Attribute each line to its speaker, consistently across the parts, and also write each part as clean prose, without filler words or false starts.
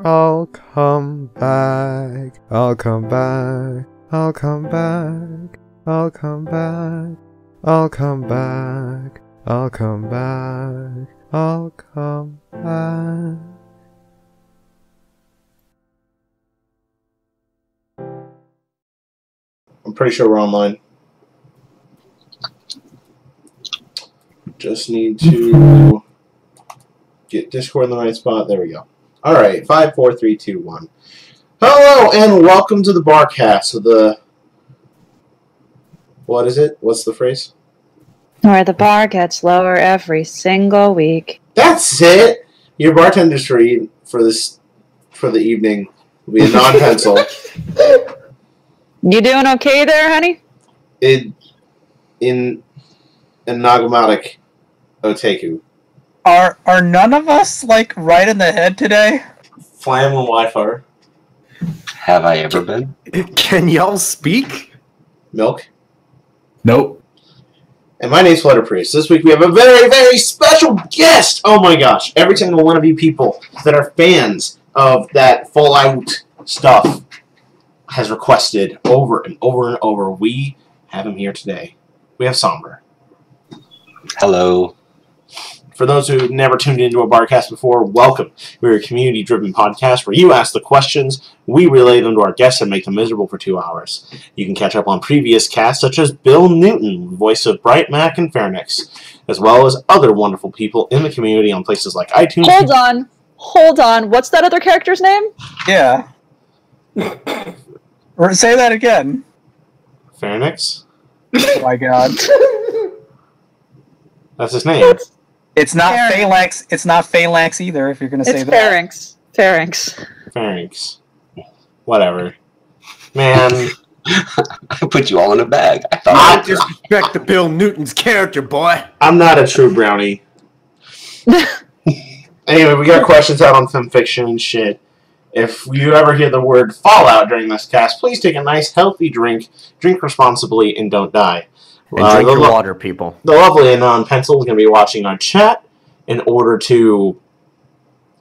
Speaker 1: I'll come back. I'll come back. I'll come back. I'll come back. I'll come back. I'll come back. I'll come back.
Speaker 2: I'm pretty sure we're online. Just need to get Discord in the right spot. There we go. All right, 5, 4, 3, 2, 1. Hello and welcome to the Barcast. So what is it? What's the phrase?
Speaker 3: Where the bar gets lower every single week.
Speaker 2: That's it. Your bartender's for the evening will be a non-pencil.
Speaker 3: You doing okay there, honey?
Speaker 2: In Nagamatic Oteku.
Speaker 4: Are none of us like right in the head today?
Speaker 2: Flam and Wi-Fi.
Speaker 5: Have I ever been?
Speaker 1: Can y'all speak?
Speaker 2: Milk.
Speaker 4: Nope.
Speaker 2: And my name's Flutter Priest. This week we have a very, very special guest! Oh my gosh. Every single one of you people that are fans of that Fallout stuff has requested over and over and over. We have him here today. We have Somber.
Speaker 5: Hello.
Speaker 2: For those who never tuned into a Barcast before, welcome. We're a community-driven podcast where you ask the questions, we relay them to our guests, and make them miserable for 2 hours. You can catch up on previous casts such as Bill Newton, voice of Bright Mac and Fairnix, as well as other wonderful people in the community on places like iTunes.
Speaker 3: Hold on. What's that other character's name?
Speaker 4: Yeah. Or say that again.
Speaker 2: Fairnix?
Speaker 4: Oh my god.
Speaker 2: That's his name.
Speaker 4: It's not Phalanx. It's not Phalanx either, if you're going to say
Speaker 3: It's
Speaker 4: that.
Speaker 3: Fairnix.
Speaker 2: Fairnix. Whatever. Man.
Speaker 5: I put you all in a bag. I thought
Speaker 1: I disrespect the Bill Newton's character, boy.
Speaker 2: I'm not a true brownie. Anyway, we got questions out on Fanfiction and shit. If you ever hear the word Fallout during this cast, please take a nice, healthy drink, drink responsibly, and don't die.
Speaker 1: And drink your water, people.
Speaker 2: The lovely Anon Pencil is going to be watching our chat in order to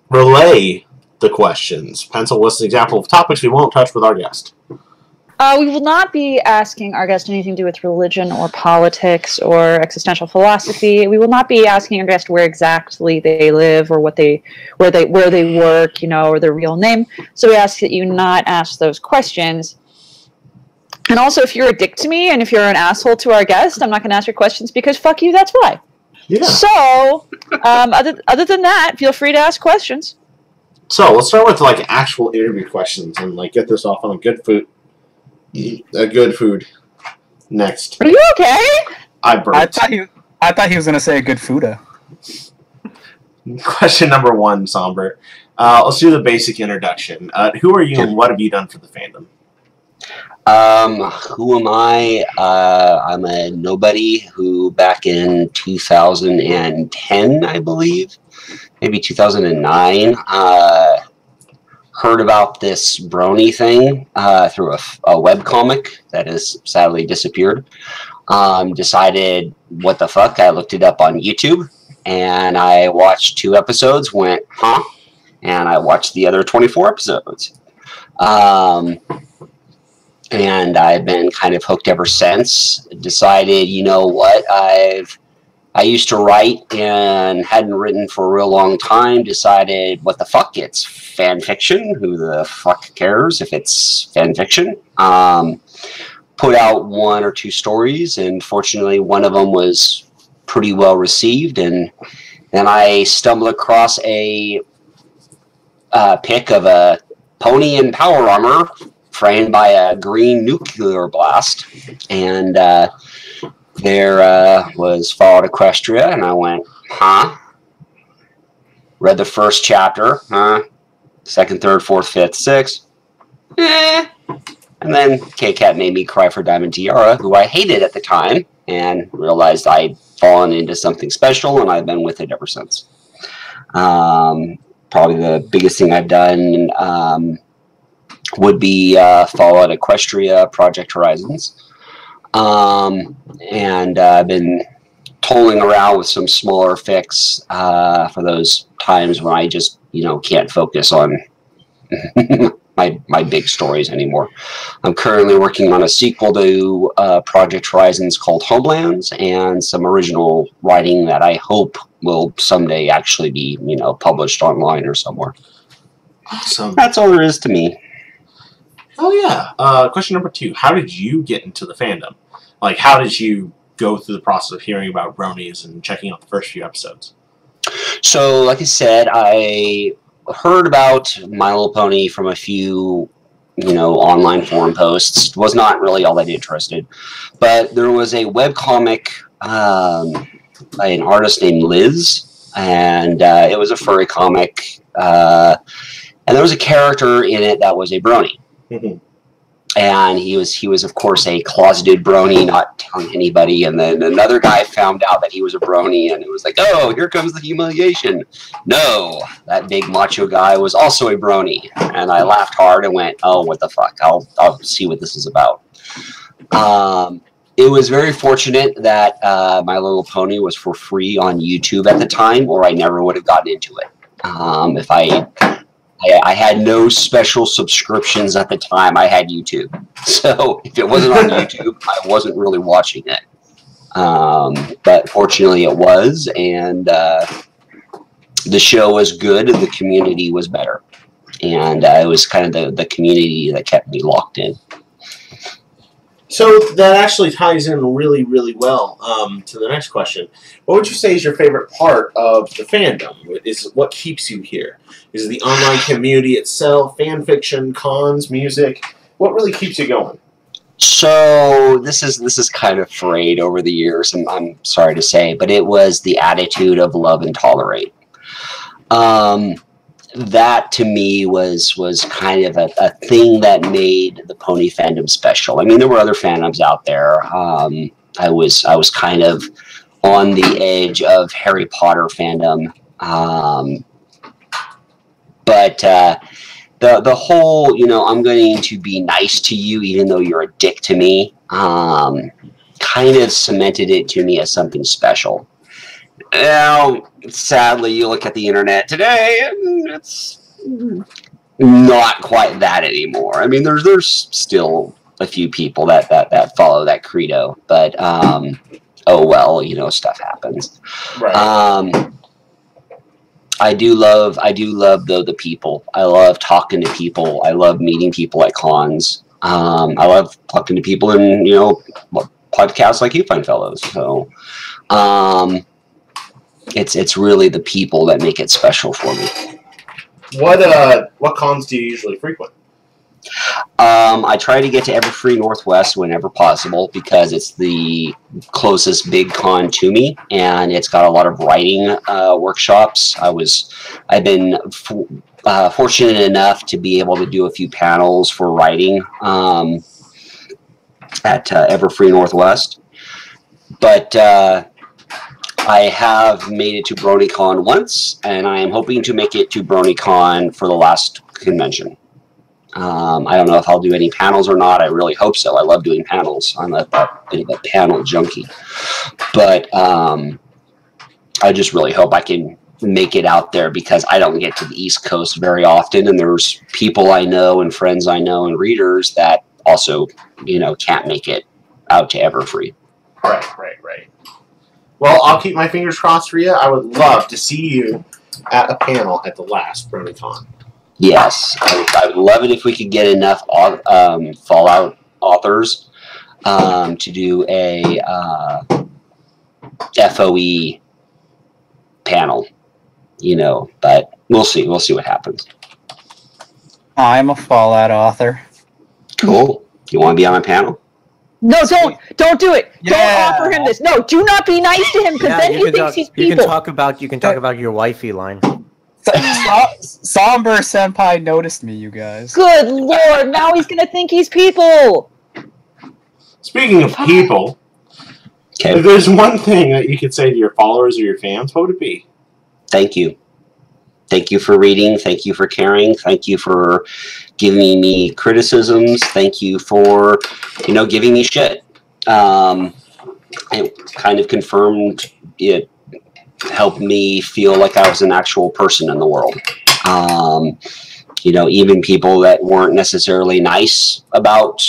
Speaker 2: relay the questions. Pencil lists an example of topics we won't touch with our guest.
Speaker 3: We will not be asking our guest anything to do with religion or politics or existential philosophy. We will not be asking our guest where exactly they live or where they work, or their real name. So we ask that you not ask those questions. And also, if you're a dick to me and if you're an asshole to our guest, I'm not going to ask your questions because fuck you, that's why.
Speaker 2: Yeah.
Speaker 3: So, other than that, feel free to ask questions.
Speaker 2: So, let's start with, actual interview questions and, get this off on a good food next.
Speaker 3: Are you okay?
Speaker 2: I burped.
Speaker 4: I thought he was going to say a good Fuda.
Speaker 2: Question number 1, Somber. Let's do the basic introduction. Who are you and what have you done for the fandom?
Speaker 5: Who am I? I'm a nobody who back in 2010, I believe, maybe 2009, heard about this brony thing through a webcomic that has sadly disappeared. Decided, what the fuck? I looked it up on YouTube, and I watched 2 episodes, went, huh? And I watched the other 24 episodes. And I've been kind of hooked ever since. Decided, you know what, I used to write and hadn't written for a real long time. Decided, what the fuck, it's fan fiction. Who the fuck cares if it's fan fiction? Put out 1 or 2 stories, and fortunately one of them was pretty well received. And then I stumbled across a pic of a pony in power armor framed by a green nuclear blast, and there was Fallout Equestria, and I went, huh? Read the first chapter, huh? 2nd, 3rd, 4th, 5th, 6th, and then K-Cat made me cry for Diamond Tiara, who I hated at the time, and realized I'd fallen into something special, and I've been with it ever since. Probably the biggest thing I've done would be Fallout Equestria, Project Horizons. And I've been tolling around with some smaller fics for those times when I just, can't focus on my big stories anymore. I'm currently working on a sequel to Project Horizons called Homelands, and some original writing that I hope will someday actually be, published online or somewhere.
Speaker 2: Awesome.
Speaker 5: That's all there is to me.
Speaker 2: Oh yeah. Question number 2: how did you get into the fandom? Like, how did you go through the process of hearing about bronies and checking out the first few episodes?
Speaker 5: So, like I said, I heard about My Little Pony from a few, online forum posts. Was not really all that interested. But there was a webcomic by an artist named Liz, and it was a furry comic. And there was a character in it that was a brony.
Speaker 2: Mm-hmm.
Speaker 5: And he was of course a closeted brony, not telling anybody. And then another guy found out that he was a brony, and it was like, oh, here comes the humiliation. No, that big macho guy was also a brony. And I laughed hard and went, oh, what the fuck? I'll see what this is about. It was very fortunate that My Little Pony was for free on YouTube at the time, or I never would have gotten into it. If I had no special subscriptions at the time. I had YouTube. So if it wasn't on YouTube, I wasn't really watching it. But fortunately it was, and the show was good, and the community was better. And it was kind of the community that kept me locked in.
Speaker 2: So that actually ties in really, really well to the next question. What would you say is your favorite part of the fandom? Is what keeps you here? Is it the online community itself, fan fiction, cons, music? What really keeps you going?
Speaker 5: So this is kind of frayed over the years, and I'm sorry to say, but it was the attitude of love and tolerate. That to me was kind of a thing that made the pony fandom special. I mean, there were other fandoms out there. I was kind of on the edge of Harry Potter fandom, but the whole, I'm going to be nice to you even though you're a dick to me, kind of cemented it to me as something special. Now, sadly, you look at the internet today, and it's not quite that anymore. I mean, there's still a few people that follow that credo, but oh well, stuff happens.
Speaker 2: Right.
Speaker 5: I do love the people. I love talking to people. I love meeting people at cons. I love talking to people in podcasts like you Fine Fellows. So. It's really the people that make it special for me.
Speaker 2: What cons do you usually frequent?
Speaker 5: I try to get to Everfree Northwest whenever possible because it's the closest big con to me, and it's got a lot of writing workshops. I've been fortunate enough to be able to do a few panels for writing at Everfree Northwest, but. I have made it to BronyCon once, and I am hoping to make it to BronyCon for the last convention. I don't know if I'll do any panels or not. I really hope so. I love doing panels. I'm a bit of a panel junkie. But I just really hope I can make it out there because I don't get to the East Coast very often, and there's people I know and friends I know and readers that also, can't make it out to Everfree.
Speaker 2: Right. Well, I'll keep my fingers crossed for you. I would love to see you at a panel at the last BronyCon.
Speaker 5: Yes, I would love it if we could get enough Fallout authors to do a FOE panel, but we'll see. We'll see what happens.
Speaker 4: I'm a Fallout author.
Speaker 5: Cool. You want to be on my panel?
Speaker 3: No, don't do it.
Speaker 4: Yeah.
Speaker 3: Don't offer him this. No, do not be nice to him because then he thinks he's people.
Speaker 1: You can talk about your wifey line.
Speaker 4: Somber senpai noticed me, you guys.
Speaker 3: Good lord, now he's gonna think he's people.
Speaker 2: Speaking of people, if there's one thing that you could say to your followers or your fans, what would it be?
Speaker 5: Thank you. Thank you for reading. Thank you for caring. Thank you for giving me criticisms. Thank you for, giving me shit. It kind of confirmed, it helped me feel like I was an actual person in the world. you know, even people that weren't necessarily nice about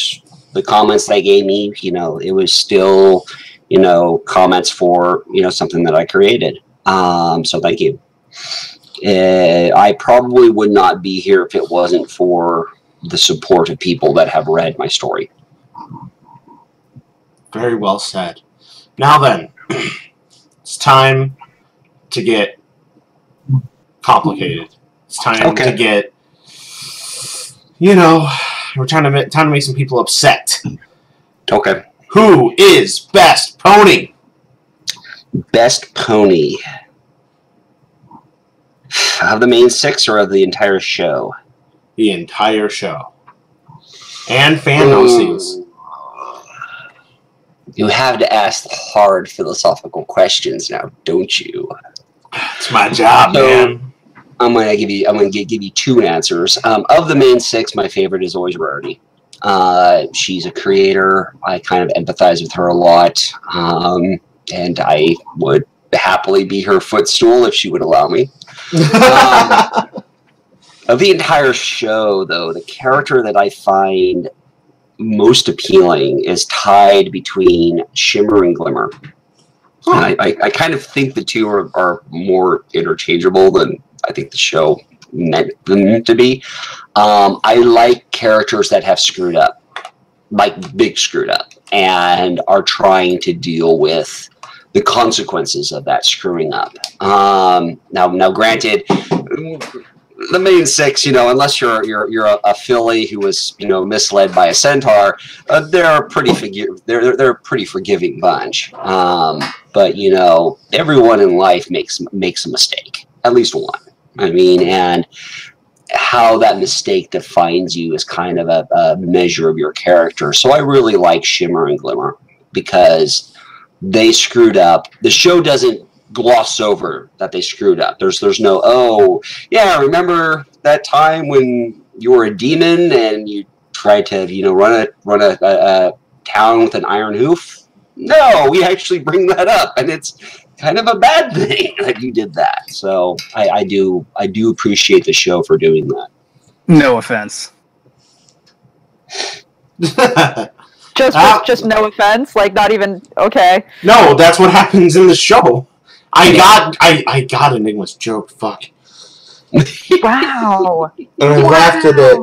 Speaker 5: the comments they gave me, you know, it was still, you know, comments for, you know, something that I created. So thank you. I probably would not be here if it wasn't for the support of people that have read my story.
Speaker 2: Very well said. Now then, it's time to get complicated. It's time to get, you know, we're trying to make some people upset.
Speaker 5: Okay.
Speaker 2: Who is best pony?
Speaker 5: Best pony. Of the main 6 or of the entire show?
Speaker 2: The entire show. And fantasies.
Speaker 5: You have to ask the hard philosophical questions now, don't you?
Speaker 2: It's my job, man.
Speaker 5: I'm gonna give you 2 answers. Of the main 6, my favorite is always Rarity. She's a creator. I kind of empathize with her a lot, and I would happily be her footstool if she would allow me. Of the entire show, though, the character that I find most appealing is tied between Shimmer and Glimmer. And I kind of think the two are more interchangeable than I think the show meant them to be. I like characters that have screwed up, like big screwed up, and are trying to deal with the consequences of that screwing up. Now, granted, the main 6, you know, unless you're a filly who was, you know, misled by a centaur, they're a pretty they're a pretty forgiving bunch. But you know, everyone in life makes a mistake, at least one. I mean, and how that mistake defines you is kind of a measure of your character. So I really like Shimmer and Glimmer because they screwed up. The show doesn't gloss over that they screwed up. There's no, oh yeah, remember that time when you were a demon and you tried to, you know, run a town with an iron hoof? No, we actually bring that up, and it's kind of a bad thing that you did that. So I do appreciate the show for doing that.
Speaker 4: No offense.
Speaker 3: Just no offense, like not even okay.
Speaker 2: No, that's what happens in the show. I got Enigma's joke. Fuck.
Speaker 3: Wow.
Speaker 2: And I laughed at it.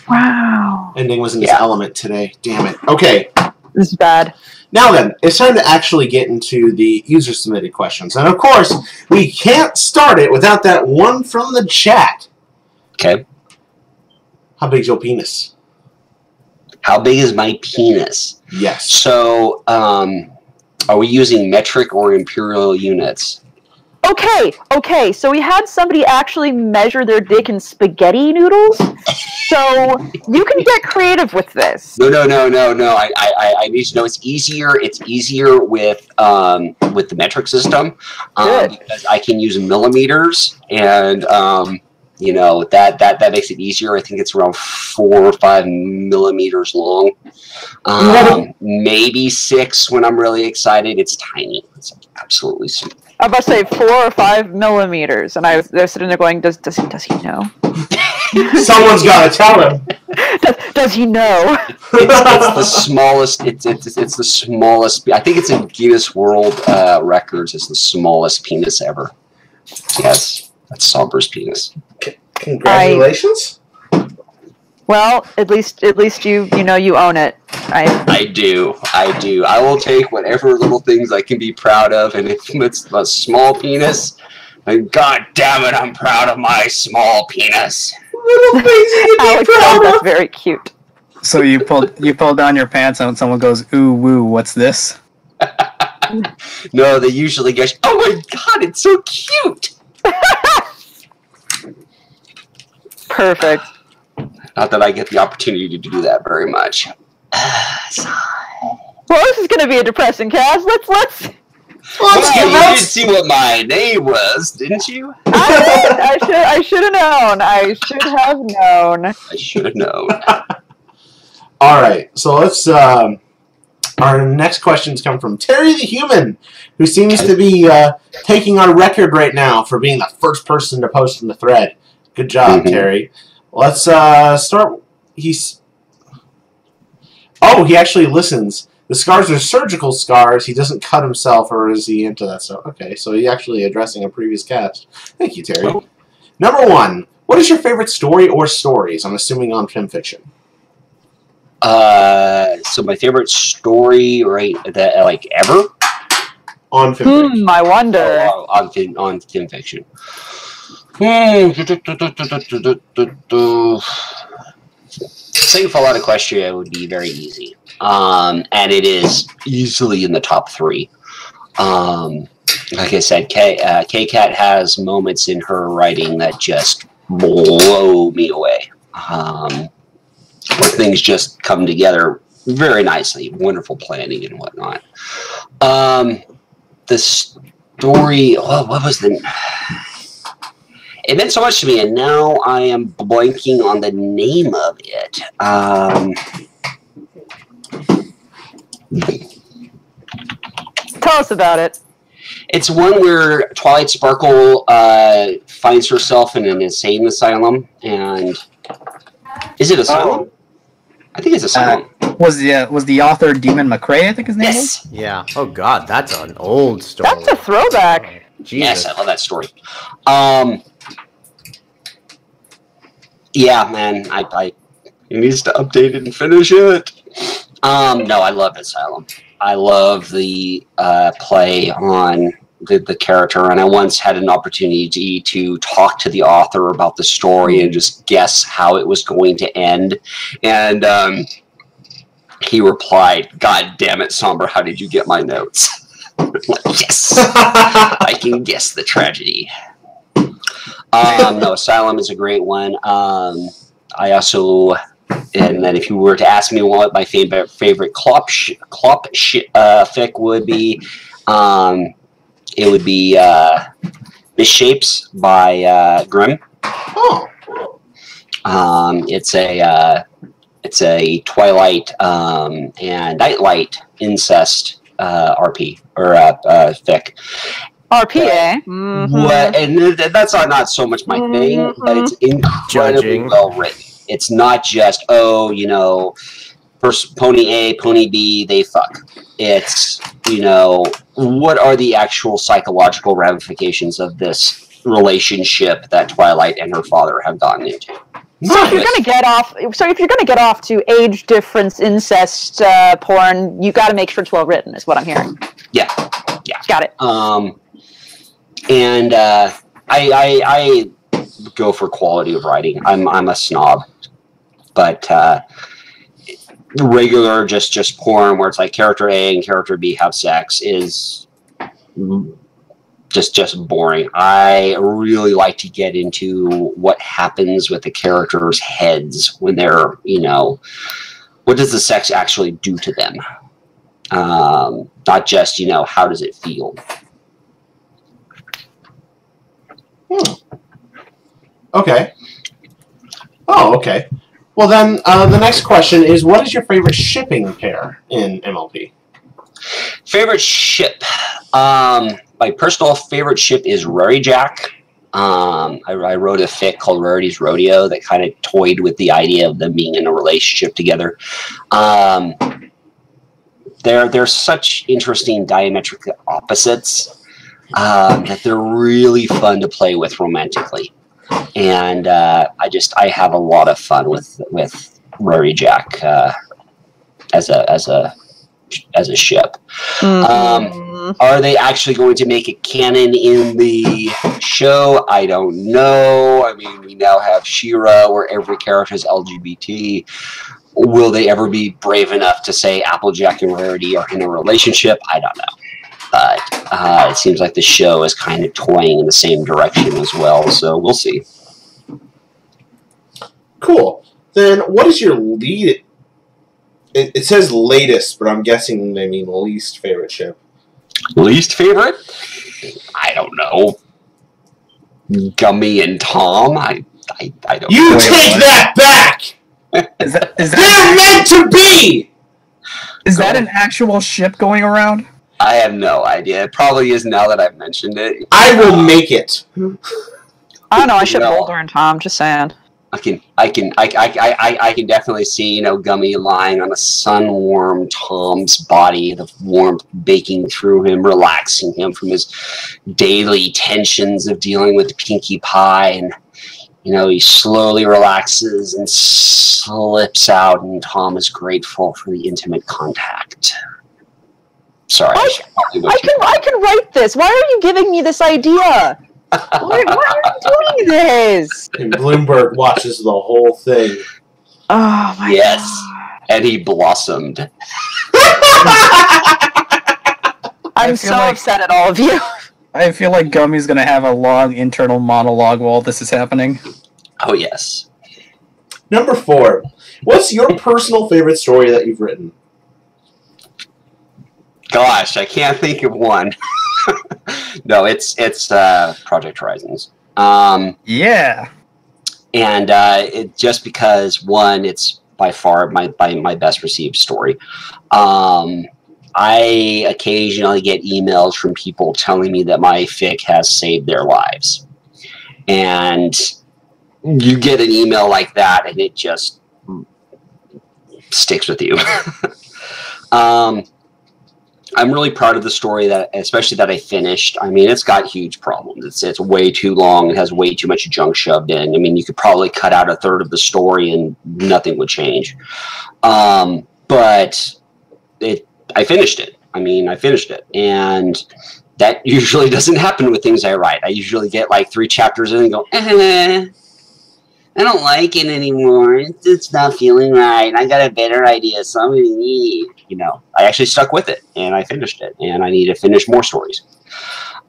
Speaker 3: Wow.
Speaker 2: Enigma's in his element today. Damn it. Okay.
Speaker 3: This is bad.
Speaker 2: Now then, it's time to actually get into the user-submitted questions. And of course, we can't start it without that one from the chat.
Speaker 5: Okay.
Speaker 2: How big's your penis?
Speaker 5: How big is my penis?
Speaker 2: Yes.
Speaker 5: So, are we using metric or imperial units?
Speaker 3: Okay. So we had somebody actually measure their dick in spaghetti noodles. So you can get creative with this.
Speaker 5: No. I need to know it's easier. It's easier with the metric system because I can use millimeters, and you know that makes it easier. I think it's around 4 or 5 millimeters long. Maybe 6 when I'm really excited. It's tiny. It's absolutely small.
Speaker 3: I was about to say 4 or 5 millimeters, and they're sitting there going, "Does he know?
Speaker 2: Someone's got to tell him.
Speaker 3: Does he know?"
Speaker 5: It's the smallest. It's the smallest. I think it's in Guinness World Records. It's the smallest penis ever. Yes, that's Somber's penis.
Speaker 2: Congratulations.
Speaker 5: Well,
Speaker 3: at least you know you own it.
Speaker 5: I do. I will take whatever little things I can be proud of, and if it's a small penis, then god damn it, I'm proud of my small penis.
Speaker 2: Little things you can be proud of.
Speaker 3: That's very cute.
Speaker 4: So you pull down your pants and someone goes, "Ooh woo, what's this?"
Speaker 5: No, they usually go, "Oh my god, it's so cute."
Speaker 3: Perfect.
Speaker 5: Not that I get the opportunity to do that very much.
Speaker 3: Well, this is going to be a depressing cast. Let's
Speaker 5: you did see what my name was, didn't you?
Speaker 3: I should have known. I should have known.
Speaker 2: All right, so let's. Our next questions come from Terry the Human, who seems to be taking our record right now for being the first person to post in the thread. Good job,
Speaker 5: Mhm.
Speaker 2: Terry. Let's start. He actually listens. The scars are surgical scars. He doesn't cut himself, or is he into that stuff? Okay, so he's actually addressing a previous cast. Thank you, Terry.
Speaker 5: Oh.
Speaker 2: Number 1. What is your favorite story or stories? I'm assuming on Fanfiction.
Speaker 5: So my favorite story, right? That like ever
Speaker 2: On Fanfiction.
Speaker 3: I wonder.
Speaker 5: on Fanfiction. Saying Fallout Equestria would be very easy, and it is easily in the top 3. Like I said, K-Cat has moments in her writing that just blow me away. Where things just come together very nicely, wonderful planning and whatnot. The story, what was the... It meant so much to me, and now I am blanking on the name of it.
Speaker 3: Tell us about it.
Speaker 5: It's one where Twilight Sparkle finds herself in an insane asylum, and... Is it Asylum? I think it's Asylum.
Speaker 4: Was the author Demon McCrae, I think his name was?
Speaker 5: Yes!
Speaker 1: Yeah. Oh God, that's an old story.
Speaker 3: That's a throwback.
Speaker 1: Jesus.
Speaker 5: Yes, I love that story. Yeah, man, I it needs to update it and finish it. No, I love Asylum. I love the play on the character, and I once had an opportunity to talk to the author about the story and just guess how it was going to end. And he replied, "God damn it, Somber, how did you get my notes?" I'm like, yes, I can guess the tragedy. No, Asylum is a great one. I also, and then if you were to ask me what my favorite fic would be, it would be Misshapes by Grimm.
Speaker 2: Oh.
Speaker 5: It's a Twilight and Nightlight incest RP or fic.
Speaker 3: RPA. Mm-hmm.
Speaker 5: What, and that's not so much my thing, but it's incredibly well written. It's not just, pony A, pony B, they fuck. It's, what are the actual psychological ramifications of this relationship that Twilight and her father have gotten into?
Speaker 3: So if you're gonna get off to age difference incest porn, you got to make sure it's well written, is what I'm hearing.
Speaker 5: Yeah.
Speaker 3: Got it.
Speaker 5: And I go for quality of writing. I'm a snob, but regular just porn where it's like character A and character B have sex is just boring. I really like to get into what happens with the characters' heads when they're, what does the sex actually do to them? Not just, how does it feel?
Speaker 2: Okay. Oh, okay. Well, then the next question is, what is your favorite shipping pair in MLP?
Speaker 5: Favorite ship? My personal favorite ship is Blackjack. I wrote a fic called Rarity's Rodeo that kind of toyed with the idea of them being in a relationship together. They're such interesting diametric opposites that they're really fun to play with romantically. And I have a lot of fun with Blackjack as a ship.
Speaker 3: Mm-hmm.
Speaker 5: Are they actually going to make it canon in the show? I don't know. I mean, we now have She-Ra, where every character is LGBT. Will they ever be brave enough to say Applejack and Rarity are in a relationship? I don't know. But it seems like the show is kind of toying in the same direction as well, so we'll see.
Speaker 2: Cool. Then what is your lead... It says latest, but I'm guessing they mean least favorite ship.
Speaker 5: Least favorite? I don't know. Gummy and Tom? I don't
Speaker 2: You
Speaker 5: know.
Speaker 2: take that back!
Speaker 4: Is that
Speaker 2: They're meant to be!
Speaker 4: is that an actual ship going around?
Speaker 5: I have no idea. It probably is now that I've mentioned it.
Speaker 2: I will make it.
Speaker 3: I don't know. I should
Speaker 5: No.
Speaker 3: Boulder and Tom. Just saying.
Speaker 5: I can definitely see, Gummy lying on a sun-warmed Tom's body, the warmth baking through him, relaxing him from his daily tensions of dealing with Pinkie Pie, and he slowly relaxes and slips out, and Tom is grateful for the intimate contact. Sorry,
Speaker 3: I can write this. Why are you giving me this idea? Why are you doing this?
Speaker 2: And Bloomberg watches the whole thing.
Speaker 3: Oh my
Speaker 5: Yes,
Speaker 3: god.
Speaker 5: and he blossomed.
Speaker 3: I'm so upset at all of you.
Speaker 4: I feel like Gummy's gonna have a long internal monologue while this is happening.
Speaker 5: Oh, yes.
Speaker 2: Number 4. What's your personal favorite story that you've written?
Speaker 5: Gosh, I can't think of one. No, it's Project Horizons.
Speaker 4: Yeah.
Speaker 5: And just because, one, it's by far my best received story. I occasionally get emails from people telling me that my fic has saved their lives. And you get an email like that, and it just sticks with you. I'm really proud of the story, especially that I finished. I mean, it's got huge problems. It's way too long. It has way too much junk shoved in. I mean, you could probably cut out a third of the story and nothing would change. But I finished it. I finished it. And that usually doesn't happen with things I write. I usually get like 3 chapters in and go, I don't like it anymore. It's not feeling right. I got a better idea. Somebody, I actually stuck with it and I finished it, and I need to finish more stories.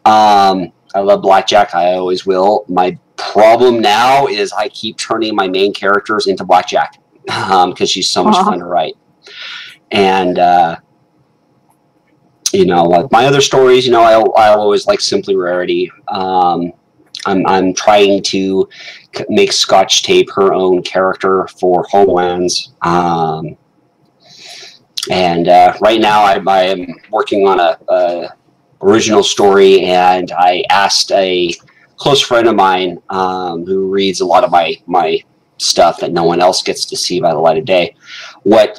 Speaker 5: I love Blackjack. I always will. My problem now is I keep turning my main characters into Blackjack because she's so much fun to write. And, like my other stories, I always like Simply Rarity. I'm trying to make Scotch Tape her own character for Homelands. And right now I'm working on a original story, and I asked a close friend of mine who reads a lot of my stuff that no one else gets to see by the light of day, what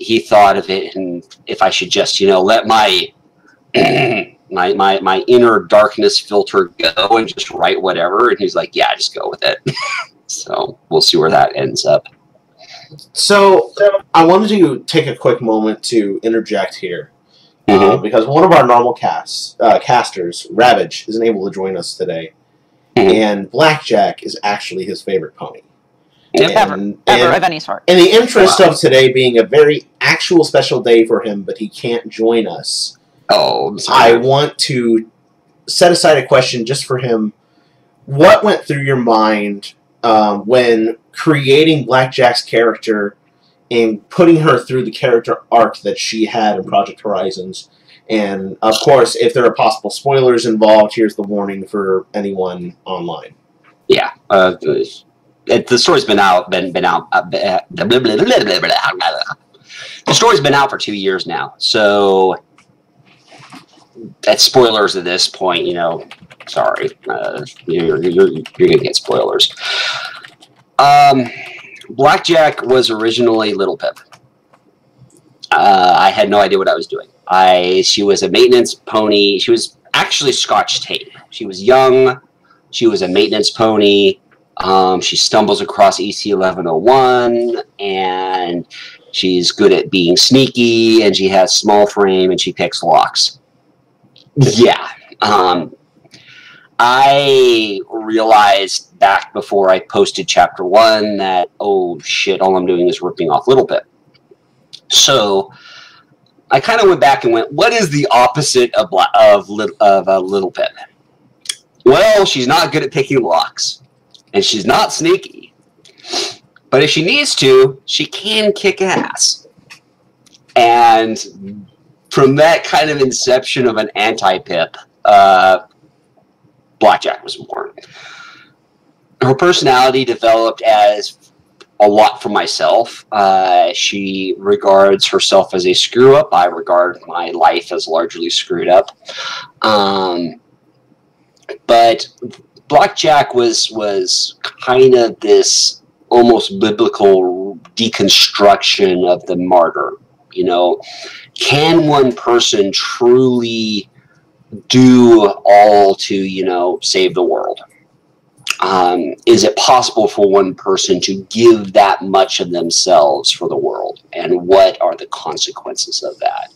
Speaker 5: he thought of it, and if I should just, let my my inner darkness filter go and just write whatever. And he's like, yeah, just go with it. So we'll see where that ends up.
Speaker 2: So I wanted to take a quick moment to interject here. Because one of our normal casters, Ravage, isn't able to join us today. And Blackjack is actually his favorite pony.
Speaker 3: Ever of any sort.
Speaker 2: In the interest of today being a very actual special day for him, but he can't join us, I want to set aside a question just for him. What went through your mind when creating Blackjack's character and putting her through the character arc that she had in Project Horizons? And, of course, if there are possible spoilers involved, here's the warning for anyone online.
Speaker 5: Yeah. The story's been out. The story's been out for 2 years now. So, at spoilers at this point, sorry. You're going to get spoilers. Blackjack was originally Little Pip. I had no idea what I was doing. She was a maintenance pony. She was actually Scotch Tape. She was young. She was a maintenance pony. She stumbles across EC 1101, and she's good at being sneaky, and she has small frame, and she picks locks. Yeah. I realized back before I posted Chapter 1 that, oh shit, all I'm doing is ripping off Little Pip. So I kind of went back and went, what is the opposite of Little Pip? Well, she's not good at picking locks, and she's not sneaky. But if she needs to, she can kick ass. And from that kind of inception of an anti-Pip, Blackjack was born. Her personality developed as a lot for myself. She regards herself as a screw-up. I regard my life as largely screwed up. But Blackjack was kind of this almost biblical deconstruction of the martyr. You know, can one person truly do all to, you know, save the world? Is it possible for one person to give that much of themselves for the world? And what are the consequences of that?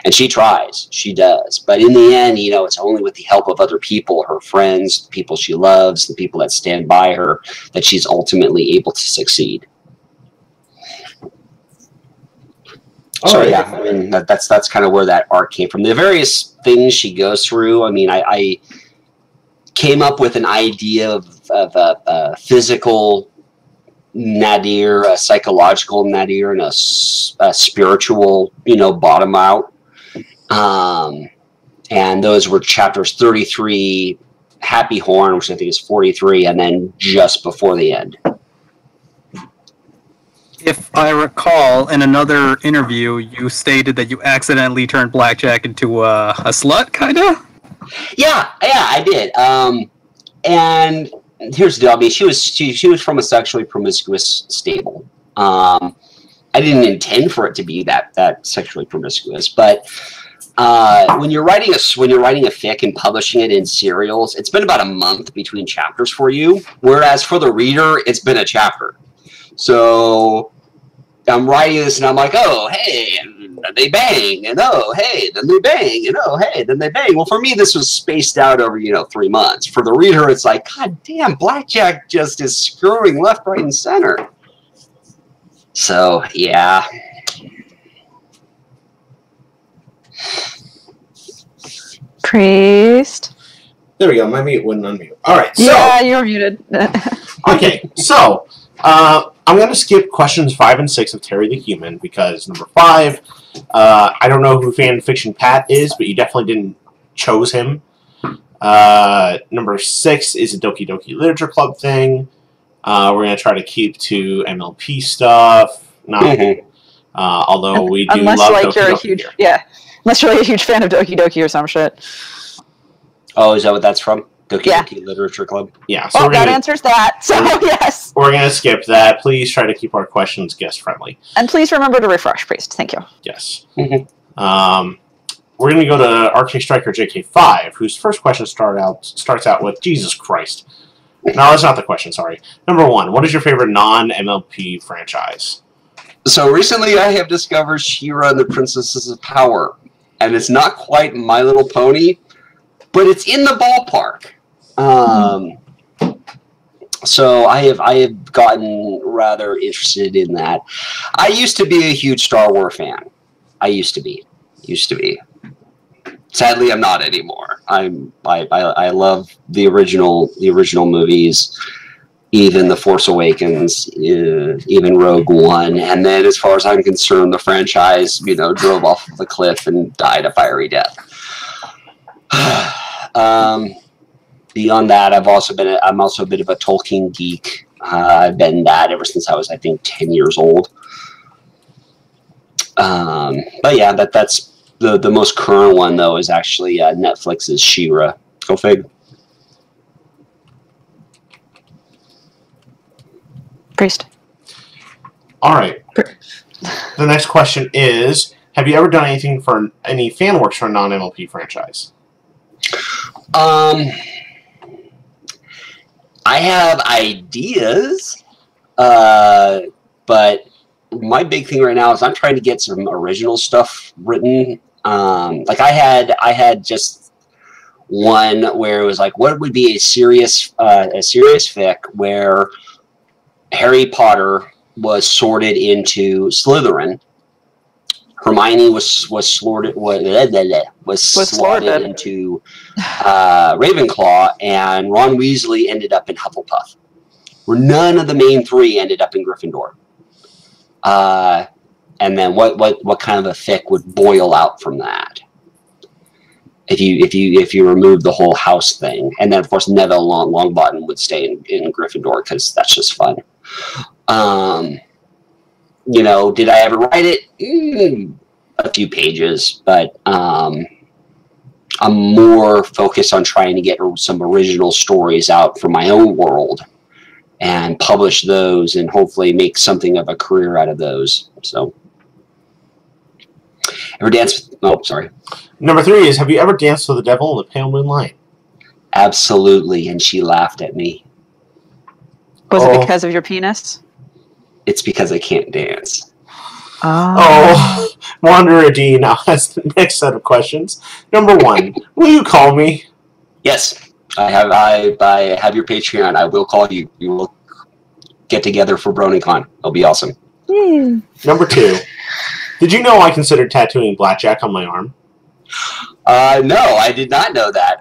Speaker 5: And she tries, she does. But in the end, you know, it's only with the help of other people, her friends, the people she loves, the people that stand by her, that she's ultimately able to succeed. So yeah, I mean, that's kind of where that arc came from. The various things she goes through, I mean, I came up with an idea of a physical nadir, a psychological nadir, and a spiritual, you know, bottom out. And those were chapters 33, Happy Horn, which I think is 43, and then just before the end.
Speaker 4: If I recall, in another interview, you stated that you accidentally turned Blackjack into a slut, kind of?
Speaker 5: Yeah, I did. And here's the deal. I mean, she was from a sexually promiscuous stable. I didn't intend for it to be that sexually promiscuous, but when you're writing a fic and publishing it in serials, it's been about a month between chapters for you, whereas for the reader, it's been a chapter. So I'm writing this and I'm like, oh, hey, and they bang, and oh, hey, then they bang, and oh, hey, then they bang. Well, for me, this was spaced out over, you know, 3 months. For the reader, it's like, God damn, Blackjack just is screwing left, right, and center. So, yeah.
Speaker 3: Priest.
Speaker 2: There we go. My mute wouldn't unmute. All right. So,
Speaker 3: yeah, you're muted.
Speaker 2: Okay. So, I'm going to skip questions 5 and 6 of Terry the Human because number 5, I don't know who Fanfiction Pat is, but you definitely didn't chose him. Number 6 is a Doki Doki Literature Club thing. We're going to try to keep to MLP stuff. Although we do
Speaker 3: unless,
Speaker 2: love
Speaker 3: like,
Speaker 2: Doki
Speaker 3: you're
Speaker 2: Doki
Speaker 3: a huge,
Speaker 2: here.
Speaker 3: yeah. Unless you're like a huge fan of Doki Doki or some shit.
Speaker 5: Oh, is that what that's from? Doki
Speaker 3: Yeah.
Speaker 5: Doki Literature Club?
Speaker 2: Yeah. So
Speaker 3: Well, that answers that. So, yes.
Speaker 2: We're going to skip that. Please try to keep our questions guest-friendly.
Speaker 3: And please remember to refresh, Priest. Thank you.
Speaker 2: Yes. We're going to go to RK Striker JK5, whose first question starts out with, Jesus Christ. No, that's not the question, sorry. Number 1, what is your favorite non-MLP franchise?
Speaker 5: So recently I have discovered She-Ra and the Princesses of Power. And it's not quite My Little Pony, but it's in the ballpark. So I have gotten rather interested in that. I used to be a huge Star Wars fan. I used to be. Sadly, I'm not anymore. I love the original movies, even The Force Awakens, even Rogue One, and then as far as I'm concerned, the franchise, you know, drove off the cliff and died a fiery death. Beyond that, I'm also a bit of a Tolkien geek. I've been that ever since I was, I think, 10 years old. But yeah, that's the most current one though is actually Netflix's She-Ra. Go fig.
Speaker 3: Priest.
Speaker 2: All right. The next question is, have you ever done anything for any fan works for a non-MLP franchise?
Speaker 5: I have ideas, but my big thing right now is I'm trying to get some original stuff written. Like I had just one where it was like, what would be a serious fic where Harry Potter was sorted into Slytherin. Hermione was slotted into Ravenclaw, and Ron Weasley ended up in Hufflepuff, where none of the main three ended up in Gryffindor. And then what kind of a fic would boil out from that? If you remove the whole house thing, and then of course Neville Longbottom would stay in Gryffindor because that's just fun. You know, did I ever write it? A few pages, but I I'm more focused on trying to get some original stories out from my own world and publish those and hopefully make something of a career out of those. So, ever danced? Oh, sorry.
Speaker 2: Number 3 is, have you ever danced with the devil in the pale moonlight?
Speaker 5: Absolutely, and she laughed at me.
Speaker 3: Was it because of your penis?
Speaker 5: It's because I can't dance.
Speaker 2: Oh, Wanderer D now has the next set of questions. Number 1, will you call me?
Speaker 5: Yes, I have your Patreon. I will call you. You will get together for BronyCon. It'll be awesome.
Speaker 2: Number 2, did you know I considered tattooing Blackjack on my arm?
Speaker 5: No, I did not know that.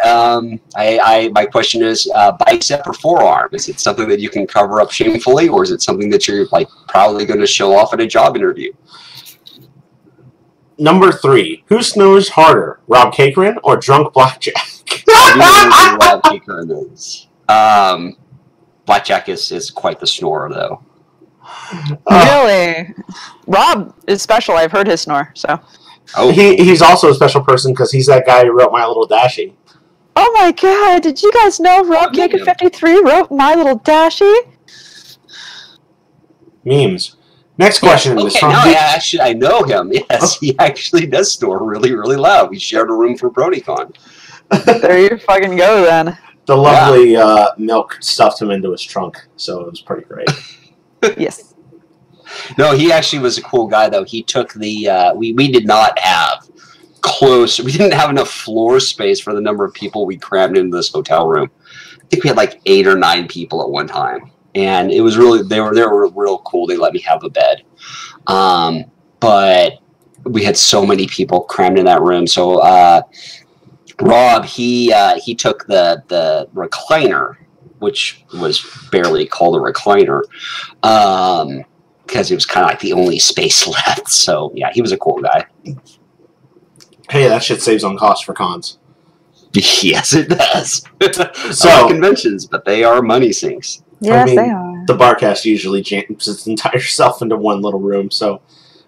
Speaker 5: My question is, bicep or forearm? Is it something that you can cover up shamefully, or is it something that you're like proudly going to show off at a job interview?
Speaker 2: Number 3, who snores harder, Rob Cakerin or drunk Blackjack?
Speaker 5: I do know Rob Cakerin is. Blackjack is quite the snorer, though.
Speaker 3: Really? Rob is special. I've heard his snore, so.
Speaker 5: Oh,
Speaker 2: he's also a special person because he's that guy who wrote My Little Dashie.
Speaker 3: Oh my god, did you guys know Rob Caker 53 wrote My Little Dashie?
Speaker 2: Memes. Next question is from...
Speaker 5: I know him. Yes, he actually does snore really, really loud. We shared a room for BronyCon.
Speaker 3: There you fucking go, then.
Speaker 2: The lovely Milk stuffed him into his trunk, so it was pretty great.
Speaker 3: Yes.
Speaker 5: No, he actually was a cool guy, though. He took the... we did not have we didn't have enough floor space for the number of people we crammed into this hotel room. I think we had like 8 or 9 people at one time. And it was really... They were real cool. They let me have a bed. But we had so many people crammed in that room. So Rob, he took the recliner, which was barely called a recliner, because it was kind of like the only space left. So yeah, he was a cool guy.
Speaker 2: Hey, that shit saves on cost for cons.
Speaker 5: Yes, it does.
Speaker 2: So
Speaker 5: conventions, but they are money sinks.
Speaker 3: Yes, they are.
Speaker 2: The Barcast usually jams its entire self into one little room, so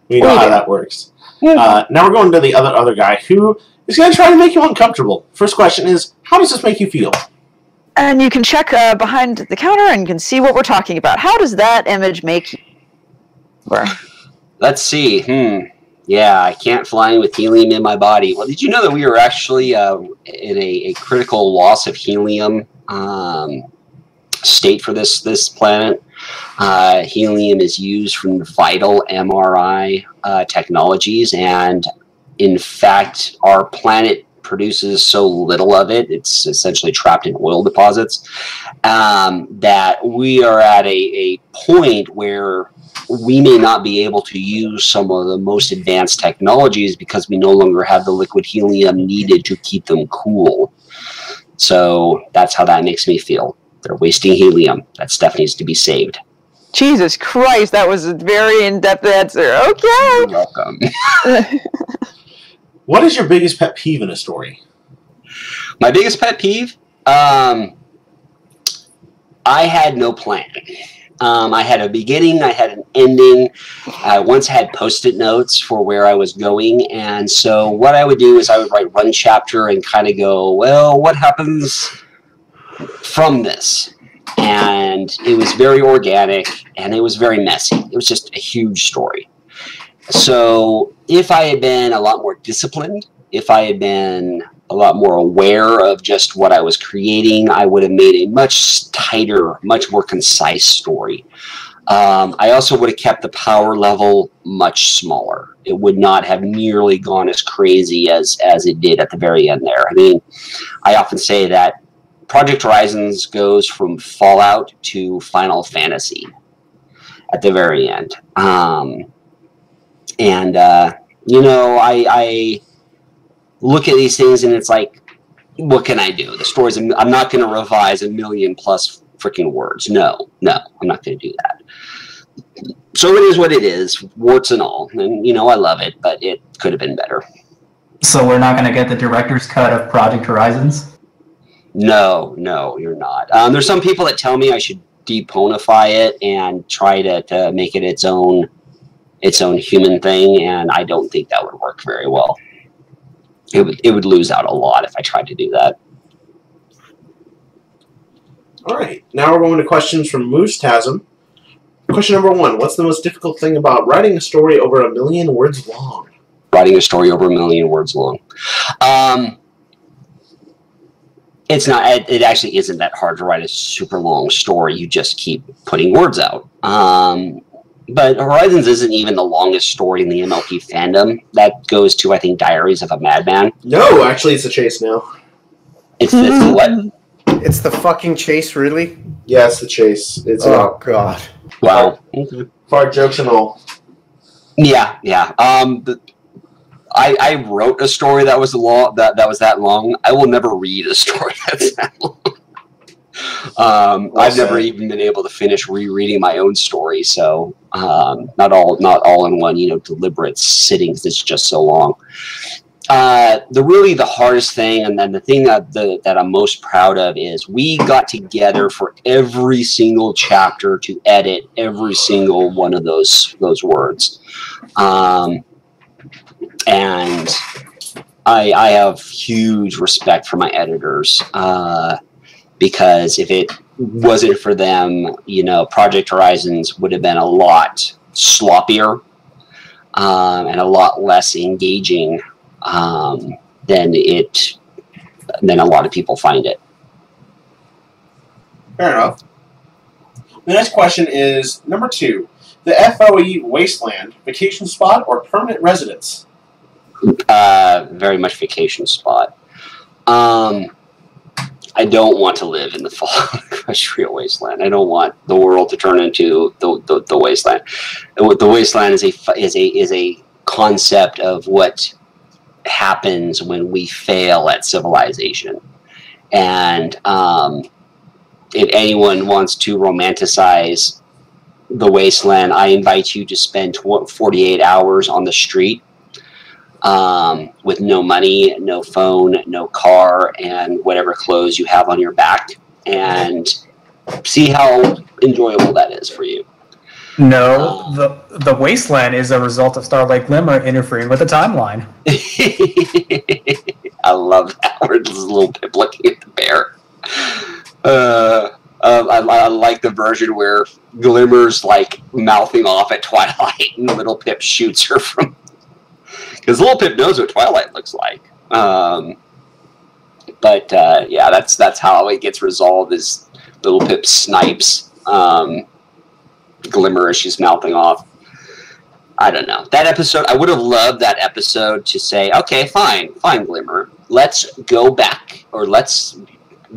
Speaker 2: we know how that works. Now we're going to the other guy who is going to try to make you uncomfortable. First question is, how does this make you feel?
Speaker 3: And you can check behind the counter and you can see what we're talking about. How does that image make you?
Speaker 5: Let's see. Yeah, I can't fly with helium in my body. Well, did you know that we were actually in a critical loss of helium state for this planet? Helium is used from vital MRI technologies, and in fact, our planet produces so little of it, it's essentially trapped in oil deposits, that we are at a point where we may not be able to use some of the most advanced technologies because we no longer have the liquid helium needed to keep them cool. So that's how that makes me feel. They're wasting helium. That stuff needs to be saved.
Speaker 3: Jesus Christ, that was a very in-depth answer. Okay.
Speaker 5: You're welcome.
Speaker 2: What is your biggest pet peeve in a story?
Speaker 5: My biggest pet peeve? I had no plan. I had a beginning, I had an ending. I once had Post-it notes for where I was going, and so what I would do is I would write one chapter and kind of go, well, what happens from this? And it was very organic, and it was very messy. It was just a huge story. So if I had been a lot more disciplined, if I had been a lot more aware of just what I was creating, I would have made a much tighter, much more concise story. I also would have kept the power level much smaller. It would not have nearly gone as crazy as it did at the very end there. I mean, I often say that Project Horizons goes from Fallout to Final Fantasy at the very end. You know, I look at these things and it's like, what can I do? The stories, I'm not going to revise 1,000,000+ freaking words. No, I'm not going to do that. So it is what it is, warts and all. And, you know, I love it, but it could have been better.
Speaker 6: So we're not going to get the director's cut of Project Horizons?
Speaker 5: No, you're not. There's some people that tell me I should deponify it and try to make it its own human thing, and I don't think that would work very well. it would lose out a lot if I tried to do that.
Speaker 2: All right, now we're going to questions from Moose Tasm. Question number 1: what's the most difficult thing about writing a story over 1 million words long?
Speaker 5: Writing a story over 1 million words long. It's not. It actually isn't that hard to write a super long story. You just keep putting words out. But Horizons isn't even the longest story in the MLP fandom. That goes to, I think, Diaries of a Madman.
Speaker 2: No, actually, it's a chase now.
Speaker 5: It's the what?
Speaker 1: It's the fucking chase, really?
Speaker 2: Yeah, it's the chase. It's
Speaker 1: Oh, God.
Speaker 5: Wow.
Speaker 2: fart jokes and all.
Speaker 5: Yeah. I wrote a story that was that long. I will never read a story that's that long. I've never even been able to finish rereading my own story, so not all in one, deliberate sittings. It's just so long. The hardest thing, and then the thing that I'm most proud of, is we got together for every single chapter to edit every single one of those words, and I have huge respect for my editors. Because if it wasn't for them, Project Horizons would have been a lot sloppier and a lot less engaging than a lot of people find it.
Speaker 2: Fair enough. The next question is number 2: the FOE Wasteland, vacation spot or permanent residence?
Speaker 5: Very much vacation spot. I don't want to live in the Fallout Equestria wasteland. I don't want the world to turn into the wasteland. The wasteland is a concept of what happens when we fail at civilization. And if anyone wants to romanticize the wasteland, I invite you to spend 48 hours on the street. With no money, no phone, no car, and whatever clothes you have on your back, and see how enjoyable that is for you.
Speaker 6: No, the wasteland is a result of Starlight Glimmer interfering with the timeline.
Speaker 5: I love that. Where this little Pip looking at the bear. I like the version where Glimmer's like mouthing off at Twilight, and little Pip shoots her from. Because Little Pip knows what Twilight looks like. Yeah, that's how it gets resolved, is Little Pip snipes Glimmer as she's mouthing off. I don't know. That episode, I would have loved that episode to say, okay, fine, Glimmer. Let's go back, or let's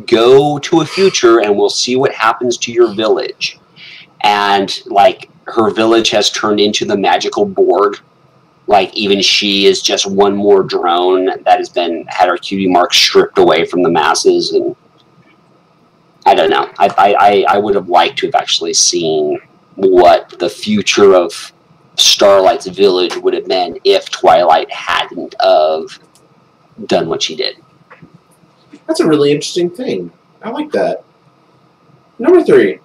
Speaker 5: go to a future and we'll see what happens to your village. And, like, her village has turned into the magical Borg. Like, even she is just one more drone that has had her cutie mark stripped away from the masses, and I don't know. I would have liked to have actually seen what the future of Starlight's village would have been if Twilight hadn't of done what she did.
Speaker 2: That's a really interesting thing. I like that. Number 3.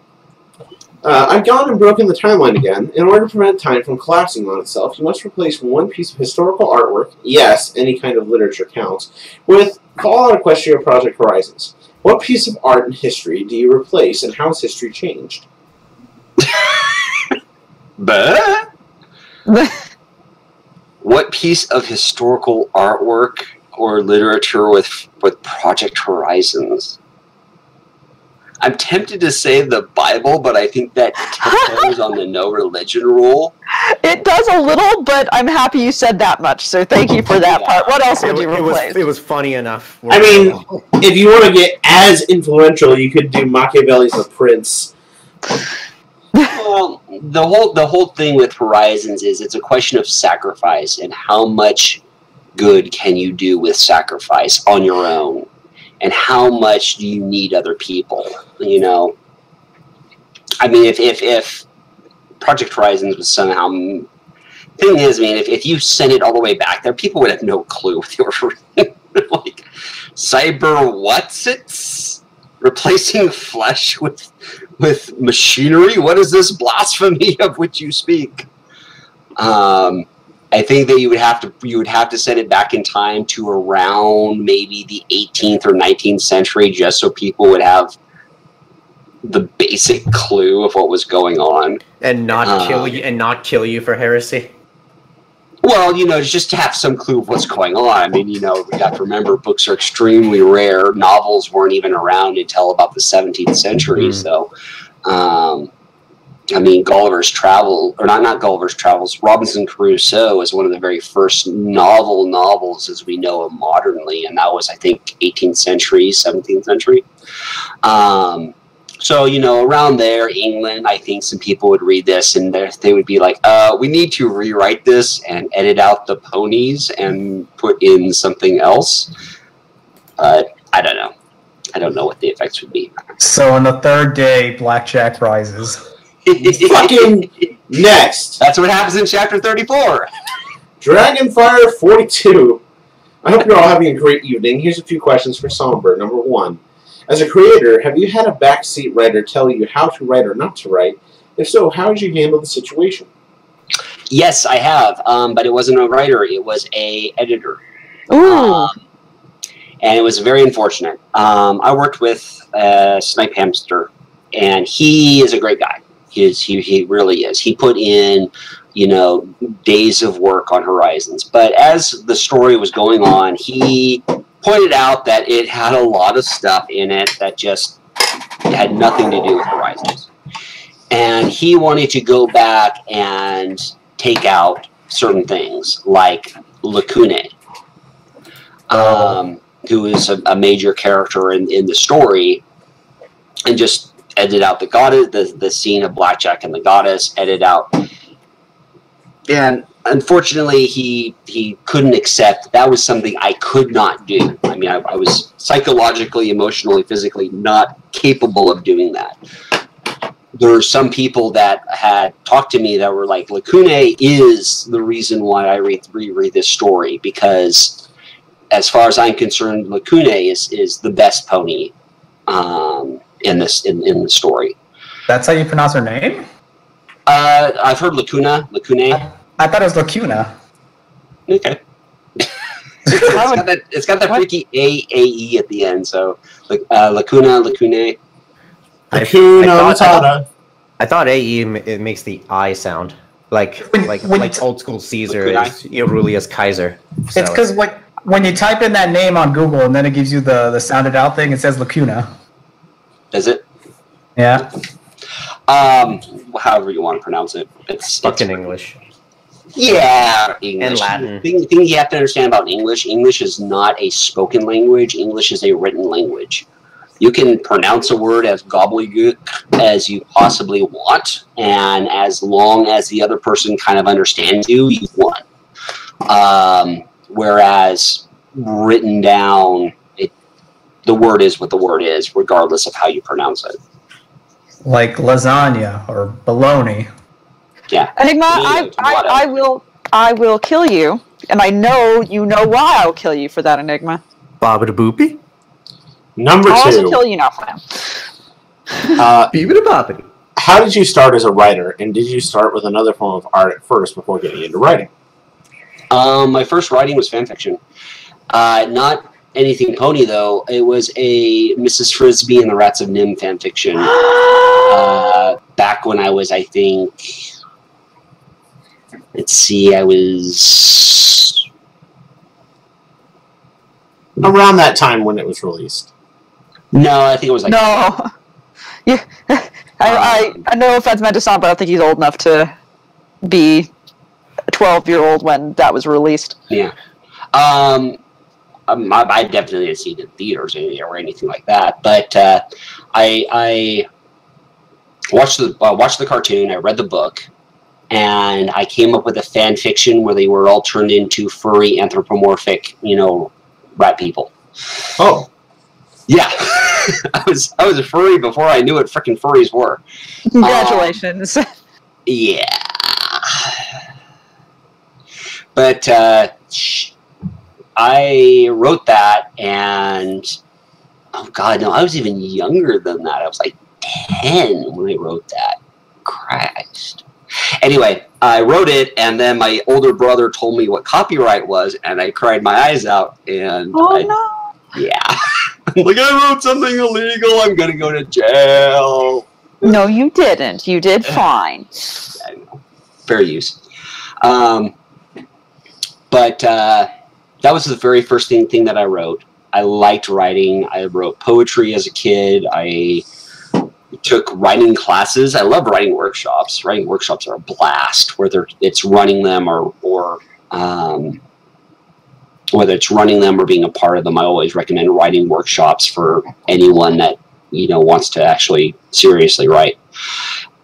Speaker 2: I've gone and broken the timeline again. In order to prevent time from collapsing on itself, you must replace one piece of historical artwork, yes, any kind of literature counts, with Fallout Equestria Project Horizons. What piece of art and history do you replace, and how has history changed?
Speaker 5: What piece of historical artwork or literature with Project Horizons? I'm tempted to say the Bible, but I think that tiptoes on the no religion rule.
Speaker 3: It does a little, but I'm happy you said that much, so thank you for that part. What else would you replace?
Speaker 1: It was funny enough.
Speaker 2: I mean, if you want to get as influential, you could do Machiavelli's The Prince.
Speaker 5: Well, the whole thing with Horizons is it's a question of sacrifice, and how much good can you do with sacrifice on your own, and how much do you need other people? I mean, if Project Horizons was somehow, thing is, I mean, if you sent it all the way back there, people would have no clue what they were like cyber what's it? Replacing flesh with machinery? What is this blasphemy of which you speak? I think that you would have to set it back in time to around maybe the 18th or 19th century, just so people would have the basic clue of what was going on,
Speaker 7: and not kill you for heresy.
Speaker 5: Well, just to have some clue of what's going on. I mean, we have to remember books are extremely rare. Novels weren't even around until about the 17th century. So, I mean, Gulliver's Travel, or not Gulliver's Travels, Robinson Crusoe is one of the very first novels as we know them modernly, and that was, I think, 18th century, 17th century. So, around there, England, I think some people would read this and they would be like, we need to rewrite this and edit out the ponies and put in something else. I don't know. I don't know what the effects would be.
Speaker 6: So on the third day, Blackjack rises.
Speaker 2: Fucking next.
Speaker 5: That's what happens in chapter 34.
Speaker 2: Dragonfire 42. I hope you're all having a great evening. Here's a few questions for Somber. Number 1. As a creator, have you had a backseat writer tell you how to write or not to write? If so, how did you handle the situation?
Speaker 5: Yes, I have, but it wasn't a writer. It was a editor.
Speaker 3: Ooh.
Speaker 5: And it was very unfortunate. I worked with Snipe Hamster, and he is a great guy. He really is. He put in, days of work on Horizons. But as the story was going on, he pointed out that it had a lot of stuff in it that just had nothing to do with Horizons. And he wanted to go back and take out certain things, like Lacune, who is a major character in the story, and just edit out the goddess, the scene of Blackjack and the goddess, edit out. And unfortunately, he couldn't accept that was something I could not do. I mean, I was psychologically, emotionally, physically not capable of doing that. There were some people that had talked to me that were like, Lacune is the reason why I reread this story, because as far as I'm concerned, Lacune is the best pony in the story.
Speaker 6: That's how you pronounce her name?
Speaker 5: I've heard Lacune.
Speaker 6: I thought it was Lacuna.
Speaker 5: Okay. It's got that freaky A-E at the end, so Lacune.
Speaker 7: I thought AE it makes the I sound like old school Caesar is Aurelius Kaiser. So
Speaker 6: it's because when you type in that name on Google and then it gives you the sounded out thing, it says Lacuna.
Speaker 5: Does it?
Speaker 6: Yeah.
Speaker 5: However you want to pronounce it. It's
Speaker 7: fucking English.
Speaker 5: Yeah, English.
Speaker 7: And Latin.
Speaker 5: The thing you have to understand about English is not a spoken language. English is a written language. You can pronounce a word as gobbledygook as you possibly want, and as long as the other person kind of understands you, you've won. Whereas written down, the word is what the word is, regardless of how you pronounce it.
Speaker 6: Like lasagna or bologna.
Speaker 5: Yeah.
Speaker 3: Enigma, I will kill you, and I know you know why I'll kill you for that, Enigma.
Speaker 7: Babada boopy?
Speaker 2: Number 2.
Speaker 3: I'll also kill you now, Flam.
Speaker 7: Beebada boppity.
Speaker 2: How did you start as a writer, and did you start with another form of art at first before getting into writing?
Speaker 5: My first writing was fanfiction. Not anything pony, though. It was a Mrs. Frisbee and the Rats of Nim fanfiction. Back when I was, I think... Let's see, I was...
Speaker 2: Around that time when it was released.
Speaker 5: No, I think it was like...
Speaker 3: No. Yeah. I know offense meant to Somber, but I don't think he's old enough to be a 12-year-old when that was released.
Speaker 5: Yeah. I definitely didn't see it in theaters or anything like that, but I watched the cartoon, I read the book, and I came up with a fan fiction where they were all turned into furry, anthropomorphic, rat people.
Speaker 2: Oh.
Speaker 5: Yeah. I was a furry before I knew what frickin' furries were.
Speaker 3: Congratulations.
Speaker 5: Yeah. But I wrote that, and oh god, no, I was even younger than that. I was like 10 when I wrote that. Christ. Anyway, I wrote it, and then my older brother told me what copyright was, and I cried my eyes out. And yeah, I'm like, I wrote something illegal. I'm gonna go to jail.
Speaker 3: No, you didn't. You did fine.
Speaker 5: I know. Fair use. But that was the very first thing that I wrote. I liked writing. I wrote poetry as a kid. I took writing classes. I love writing workshops. Writing workshops are a blast, whether it's running them or whether it's running them or being a part of them. I always recommend writing workshops for anyone that wants to actually seriously write.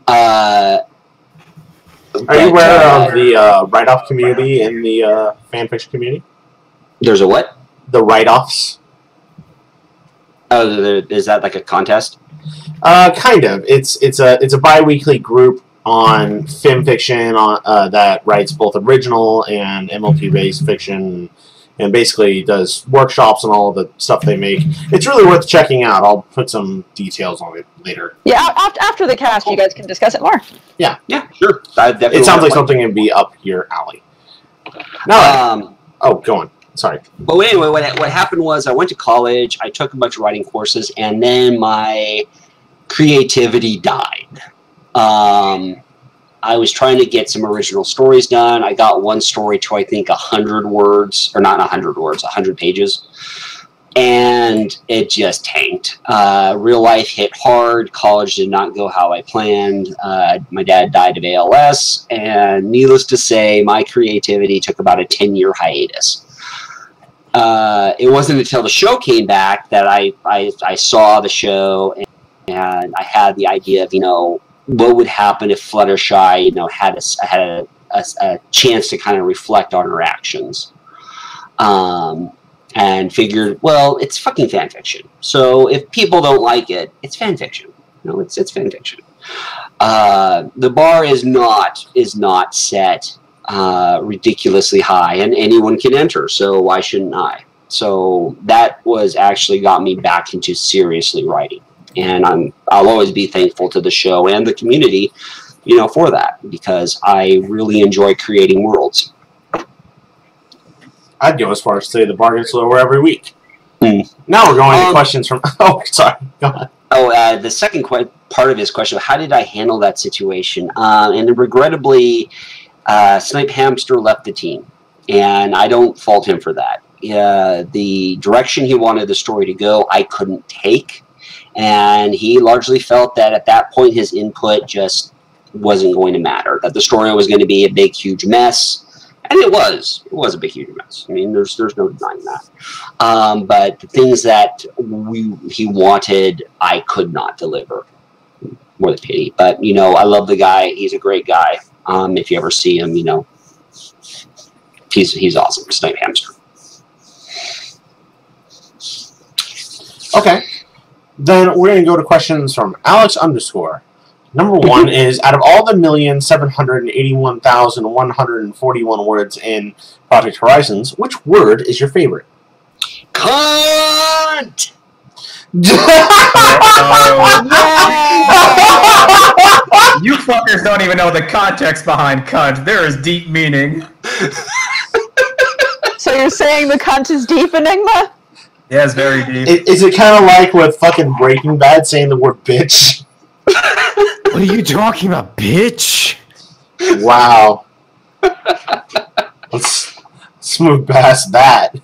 Speaker 5: Are
Speaker 2: you aware of the write-off community in the fanfiction community?
Speaker 5: There's a what?
Speaker 2: The write-offs.
Speaker 5: Oh, is that like a contest?
Speaker 2: Kind of. It's a bi-weekly group on fanfiction that writes both original and MLP-based fiction, and basically does workshops and all of the stuff they make. It's really worth checking out. I'll put some details on it later.
Speaker 3: Yeah, after the cast, you guys can discuss it more.
Speaker 2: Yeah,
Speaker 5: sure.
Speaker 2: It sounds like something that'd be up your alley. Now, go on. Sorry.
Speaker 5: But anyway, what happened was I went to college, I took a bunch of writing courses, and then my creativity died. I was trying to get some original stories done. I got one story to, I think, 100 words, or not 100 words, 100 pages. And it just tanked. Real life hit hard. College did not go how I planned. My dad died of ALS. And needless to say, my creativity took about a 10-year hiatus. It wasn't until the show came back that I saw the show, and I had the idea of, what would happen if Fluttershy, had a chance to kind of reflect on her actions. And figured, well, it's fucking fan fiction. So if people don't like it, it's fan fiction. It's fan fiction. The bar is not set ridiculously high, and anyone can enter. So why shouldn't I? So that was actually got me back into seriously writing. And I'll always be thankful to the show and the community, for that, because I really enjoy creating worlds.
Speaker 2: I'd go as far as to say the bar gets lower every week. Now we're going to questions from... Oh, sorry. Go on.
Speaker 5: The second part of his question, how did I handle that situation? And regrettably, Snipe Hamster left the team, and I don't fault him for that. The direction he wanted the story to go, I couldn't take. And he largely felt that at that point his input just wasn't going to matter, that the story was going to be a big, huge mess. And it was. It was a big, huge mess. I mean, there's no denying that. But the things that he wanted, I could not deliver. More than pity. But, I love the guy. He's a great guy. If you ever see him, he's awesome. Snipe Hamster.
Speaker 2: Okay. Then we're going to go to questions from Alex _. Number one is, out of all the 1,781,141 words in Project Horizons, which word is your favorite?
Speaker 5: Cunt!
Speaker 6: You fuckers don't even know the context behind cunt. There is deep meaning.
Speaker 3: So you're saying the cunt is deep, Enigma?
Speaker 6: Yeah, it's very deep.
Speaker 2: Is it kind of like with fucking Breaking Bad saying the word bitch?
Speaker 7: What are you talking about, bitch?
Speaker 2: Wow. Let's move past that.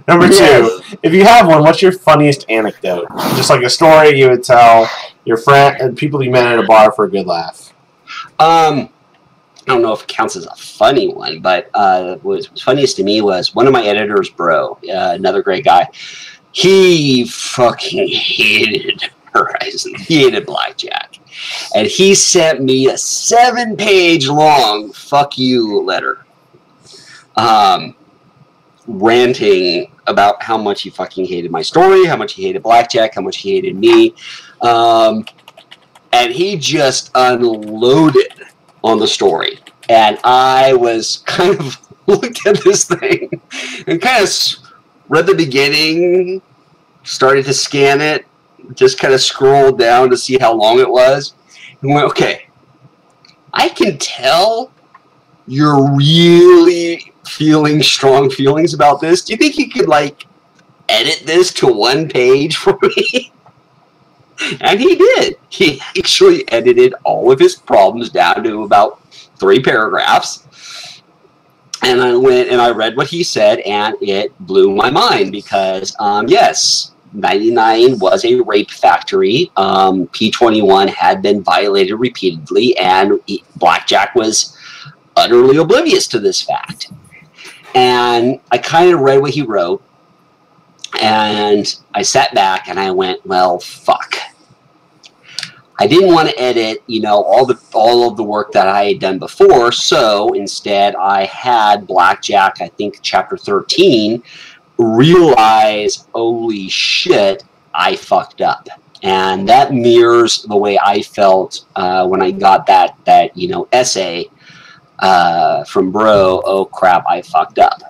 Speaker 2: Number two, if you have one, what's your funniest anecdote? Just like a story you would tell your friend and people you met at a bar for a good laugh.
Speaker 5: I don't know if it counts as a funny one, but what was funniest to me was one of my editors, Bro, another great guy. He fucking hated Horizon. He hated Blackjack. And he sent me a 7-page long fuck you letter. Ranting about how much he fucking hated my story, how much he hated Blackjack, how much he hated me. And he just unloaded on the story. And I was kind of looked at this thing and kind of read the beginning, started to scan it, just kind of scrolled down to see how long it was, and went, okay, I can tell you're really feeling strong feelings about this. Do you think you could, like, edit this to one page for me?" And he did. He actually edited all of his problems down to about 3 paragraphs. And I went and I read what he said, and it blew my mind because, yes, 99 was a rape factory. P21 had been violated repeatedly, and Blackjack was utterly oblivious to this fact. And I kind of read what he wrote, and I sat back and I went, well, fuck. I didn't want to edit, you know, all of the work that I had done before, so instead I had Blackjack, I think chapter 13, realize, holy shit, I fucked up. And that mirrors the way I felt when I got that you know, essay from Bro, oh crap, I fucked up.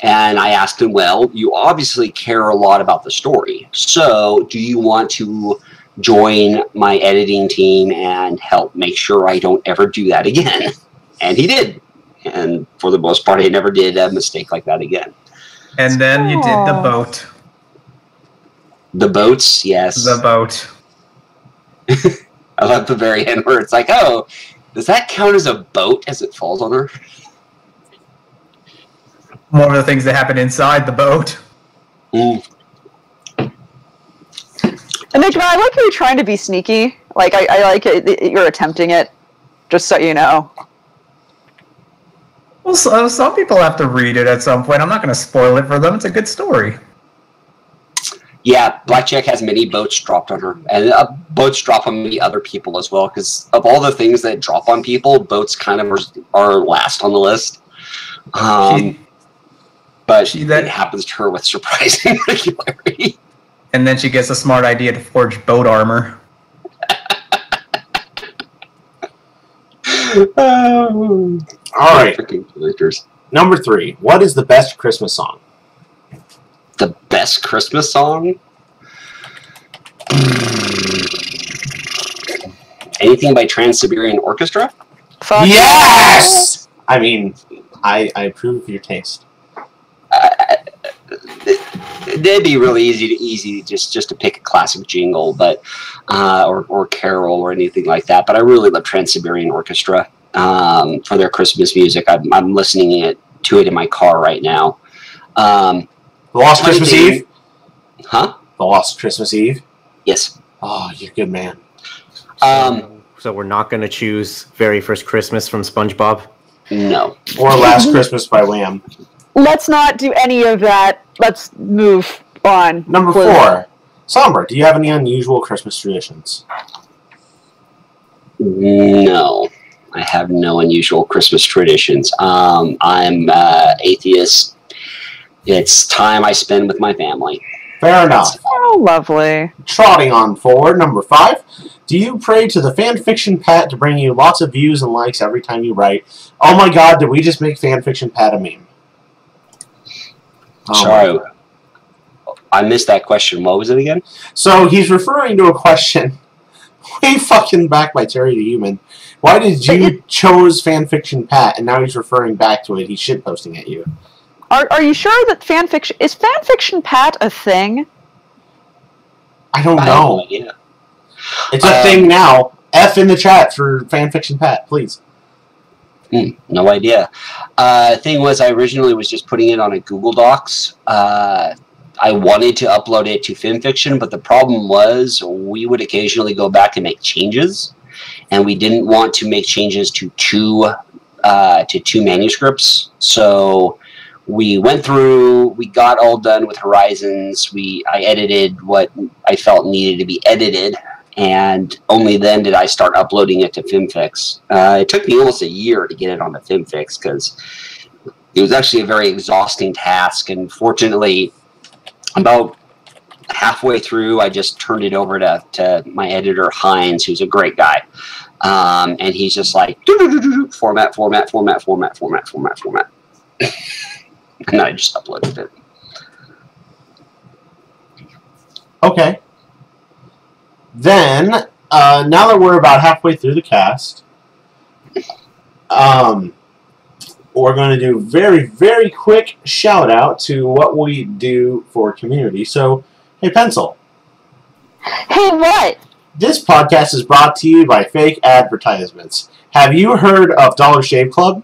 Speaker 5: And I asked him, well, you obviously care a lot about the story. So do you want to join my editing team and help make sure I don't ever do that again? And he did. And for the most part, I never did a mistake like that again.
Speaker 6: And then you did the boat.
Speaker 5: The boats, yes.
Speaker 6: The boat.
Speaker 5: I love the very end where it's like, oh, does that count as a boat as it falls on her?
Speaker 6: More of the things that happen inside the boat.
Speaker 5: Mm.
Speaker 3: And Nick, I like how you're trying to be sneaky. Like, I like it, you're attempting it, just so you know.
Speaker 6: Well, some people have to read it at some point. I'm not going to spoil it for them. It's a good story.
Speaker 5: Yeah, Blackjack has many boats dropped on her. And boats drop on many other people as well, because of all the things that drop on people, boats kind of are last on the list. But it happens to her with surprising regularity.
Speaker 6: And then she gets a smart idea to forge boat armor.
Speaker 2: All right. Number 3. What is the best Christmas song?
Speaker 5: The best Christmas song? Anything by Trans-Siberian Orchestra?
Speaker 3: Fuck
Speaker 2: yes! I mean, I approve of your taste.
Speaker 5: It'd be really easy just to pick a classic jingle, but or carol or anything like that. But I really love Trans-Siberian Orchestra for their Christmas music. I'm listening to it in my car right now.
Speaker 2: The Lost Christmas Eve?
Speaker 5: Huh?
Speaker 2: The Lost Christmas Eve?
Speaker 5: Yes.
Speaker 2: Oh, you're a good man.
Speaker 7: So we're not going to choose Very First Christmas from SpongeBob?
Speaker 5: No.
Speaker 2: Or Last Christmas by Wham.
Speaker 3: Let's not do any of that. Let's move on.
Speaker 2: Number 4. Somber, do you have any unusual Christmas traditions?
Speaker 5: No. I have no unusual Christmas traditions. I'm atheist. It's time I spend with my family.
Speaker 2: Fair enough.
Speaker 3: Oh, lovely.
Speaker 2: Trotting on forward, number 5. Do you pray to the Fanfiction Pat to bring you lots of views and likes every time you write? Oh my god, did we just make Fanfiction Pat a meme? Oh,
Speaker 5: sorry. I missed that question. What was it again?
Speaker 2: So he's referring to a question way fucking back by Terry the Human. Why did you chose Fanfiction Pat, and now he's referring back to it? He's shitposting at you.
Speaker 3: Are you sure that is Fanfiction Pat a thing?
Speaker 2: I don't know.
Speaker 5: Yeah.
Speaker 2: It's a thing now. F in the chat for Fanfiction Pat, please.
Speaker 5: No idea. Thing was, I originally was just putting it on a Google Docs. I wanted to upload it to Fanfiction, but the problem was we would occasionally go back and make changes, and we didn't want to make changes to two manuscripts. So we went through, we got all done with Horizons. I edited what I felt needed to be edited, and only then did I start uploading it to Fimfix. It took me almost a year to get it onto Fimfix because it was actually a very exhausting task, and fortunately, about halfway through, I just turned it over to my editor, Hines, who's a great guy. And he's just like, format, format, format, format, format, format, format. And then I just uploaded it.
Speaker 2: Okay. Then, now that we're about halfway through the cast, We're going to do very, very quick shout out to what we do for community. So, hey, Pencil.
Speaker 3: Hey, what?
Speaker 2: This podcast is brought to you by fake advertisements. Have you heard of Dollar Shave Club?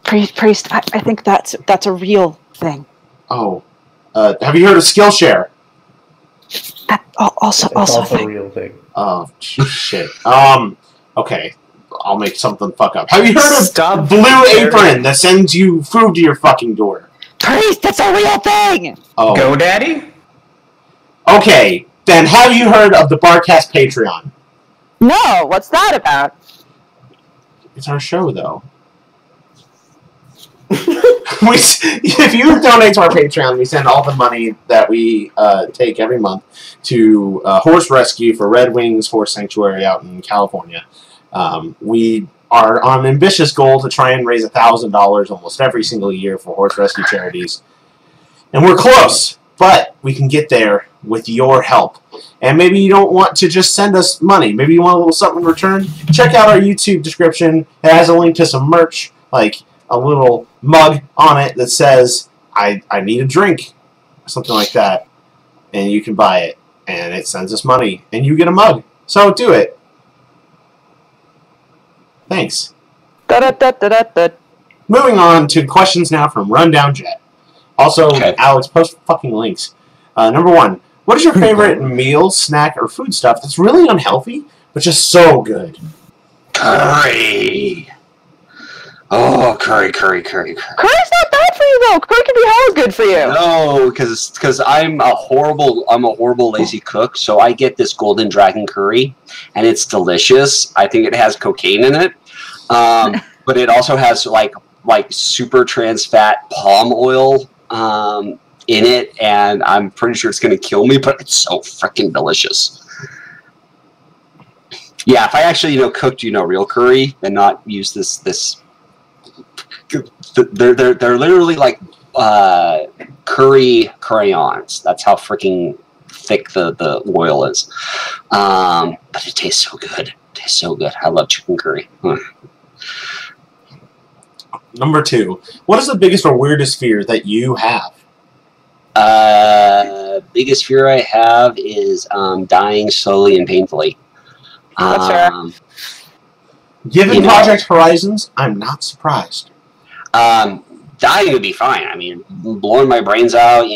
Speaker 3: Priest, I think that's a real thing.
Speaker 2: Oh. Have you heard of Skillshare?
Speaker 3: That also
Speaker 7: a real thing.
Speaker 2: Oh, shit. Okay. I'll make something fuck up. Have you heard of Blue Apron that sends you food to your fucking door?
Speaker 3: Priest, that's a real thing!
Speaker 2: Oh.
Speaker 6: GoDaddy?
Speaker 2: Okay, then have you heard of the Barcast Patreon?
Speaker 3: No, what's that about?
Speaker 2: It's our show, though. If you donate to our Patreon, we send all the money that we take every month to Horse Rescue for Red Wings Horse Sanctuary out in California. We are on an ambitious goal to try and raise $1,000 almost every single year for horse rescue charities. And we're close, but we can get there with your help. And maybe you don't want to just send us money. Maybe you want a little something in return. Check out our YouTube description. It has a link to some merch, like a little mug on it that says, I need a drink, something like that. And you can buy it. And it sends us money. And you get a mug. So do it. Thanks. Moving on to questions now from Rundown Jet. Also, okay. Alex, post fucking links. Number 1, what is your favorite meal, snack, or food stuff that's really unhealthy, but just so good?
Speaker 5: Curry. Oh, curry.
Speaker 3: Curry's not bad for you, though. Curry can be hella good for you.
Speaker 5: No, because I'm a horrible lazy cook, so I get this Golden Dragon curry, and it's delicious. I think it has cocaine in it, but it also has like super trans fat palm oil in it, and I'm pretty sure it's gonna kill me, but it's so freaking delicious. Yeah, if I actually cooked real curry and not use this. They're literally like curry crayons. That's how freaking thick the oil is. But it tastes so good. I love chicken curry.
Speaker 2: Number 2, what is the biggest or weirdest fear that you have?
Speaker 5: Biggest fear I have is dying slowly and painfully.
Speaker 3: That's fair.
Speaker 2: Given Project Horizons, I'm not surprised.
Speaker 5: Dying would be fine. I mean, blowing my brains out,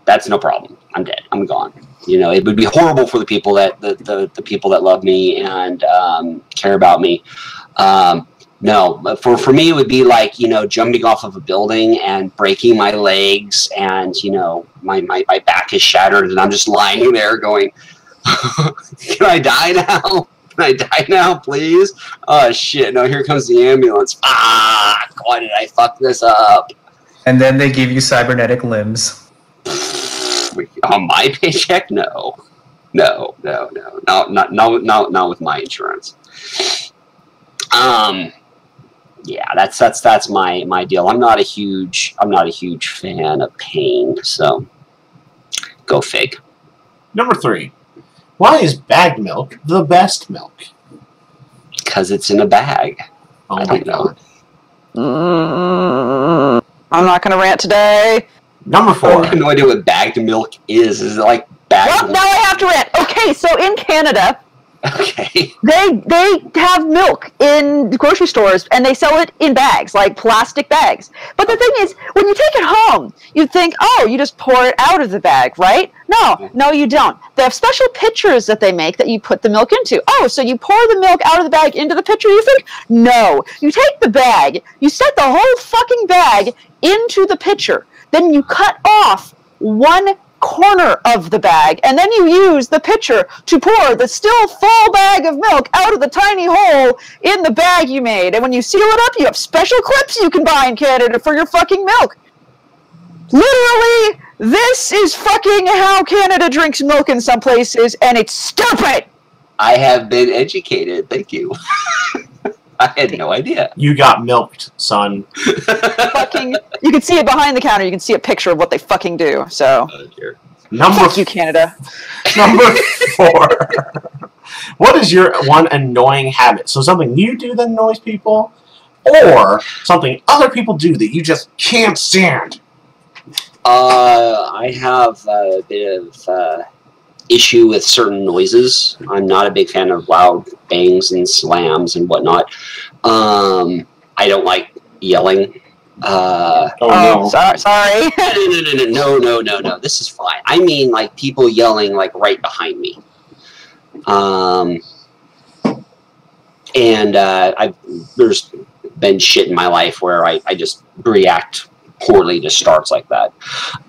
Speaker 5: that's no problem. I'm dead. I'm gone. It would be horrible for the people that the people that love me and care about me. No, for me it would be like jumping off of a building and breaking my legs, and my back is shattered, and I'm just lying there going, "Can I die now? Can I die now, please? Oh shit! No, here comes the ambulance. Fuck! Why did I fuck this up?"
Speaker 6: And then they give you cybernetic limbs.
Speaker 5: On my paycheck? No, not with my insurance. Yeah, that's my deal. I'm not a huge fan of pain, so go fig.
Speaker 2: Number 3, why is bagged milk the best milk?
Speaker 5: Because it's in a bag.
Speaker 2: Oh my god.
Speaker 3: I'm not gonna rant today.
Speaker 2: Number 4.
Speaker 5: I have no idea what bagged milk is. Is it like bagged milk?
Speaker 3: Now I have to rant. Okay, so in Canada,
Speaker 5: okay,
Speaker 3: they have milk in grocery stores, and they sell it in bags, like plastic bags. But the thing is, when you take it home, you think, oh, you just pour it out of the bag, right? No, you don't. They have special pitchers that they make that you put the milk into. Oh, so you pour the milk out of the bag into the pitcher, you think? No. You take the bag, you set the whole fucking bag into the pitcher, then you cut off one corner of the bag, and then you use the pitcher to pour the still full bag of milk out of the tiny hole in the bag you made. And when you seal it up, you have special clips you can buy in Canada for your fucking milk. Literally, this is fucking how Canada drinks milk in some places, and it's stupid!
Speaker 5: I have been educated, thank you. I had no idea.
Speaker 2: You got milked, son.
Speaker 3: Fucking, you can see it behind the counter. You can see a picture of what they fucking do. So,
Speaker 5: oh, dear.
Speaker 2: Fuck
Speaker 3: you, Canada.
Speaker 2: Number 4. What is your one annoying habit? So something you do that annoys people, or something other people do that you just can't stand?
Speaker 5: I have a bit of issue with certain noises. I'm not a big fan of loud bangs and slams and whatnot. I don't like yelling.
Speaker 2: No.
Speaker 3: Sorry.
Speaker 5: No. This is fine. I mean, like, people yelling, like, right behind me. There's been shit in my life where I just react poorly to starts like that.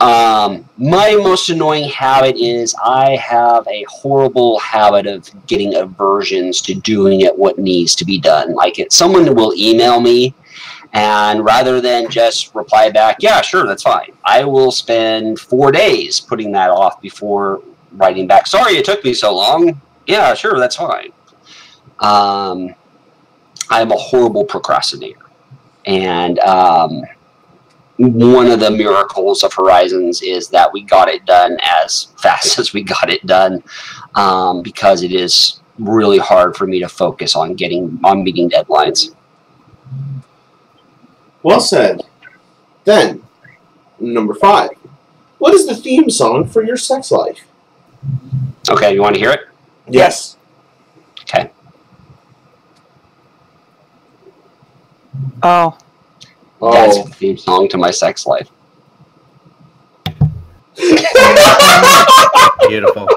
Speaker 5: My most annoying habit is I have a horrible habit of getting aversions to doing it what needs to be done. Like, someone will email me, and rather than just reply back, yeah, sure, that's fine, I will spend 4 days putting that off before writing back, sorry it took me so long. Yeah, sure, that's fine. I'm a horrible procrastinator. And one of the miracles of Horizons is that we got it done as fast as we got it done, because it is really hard for me to focus on meeting deadlines.
Speaker 2: Well said. Then, number 5. What is the theme song for your sex life?
Speaker 5: Okay, you want to hear it?
Speaker 2: Yes.
Speaker 5: Okay.
Speaker 3: Oh.
Speaker 5: That's the theme song to my sex life.
Speaker 7: Beautiful.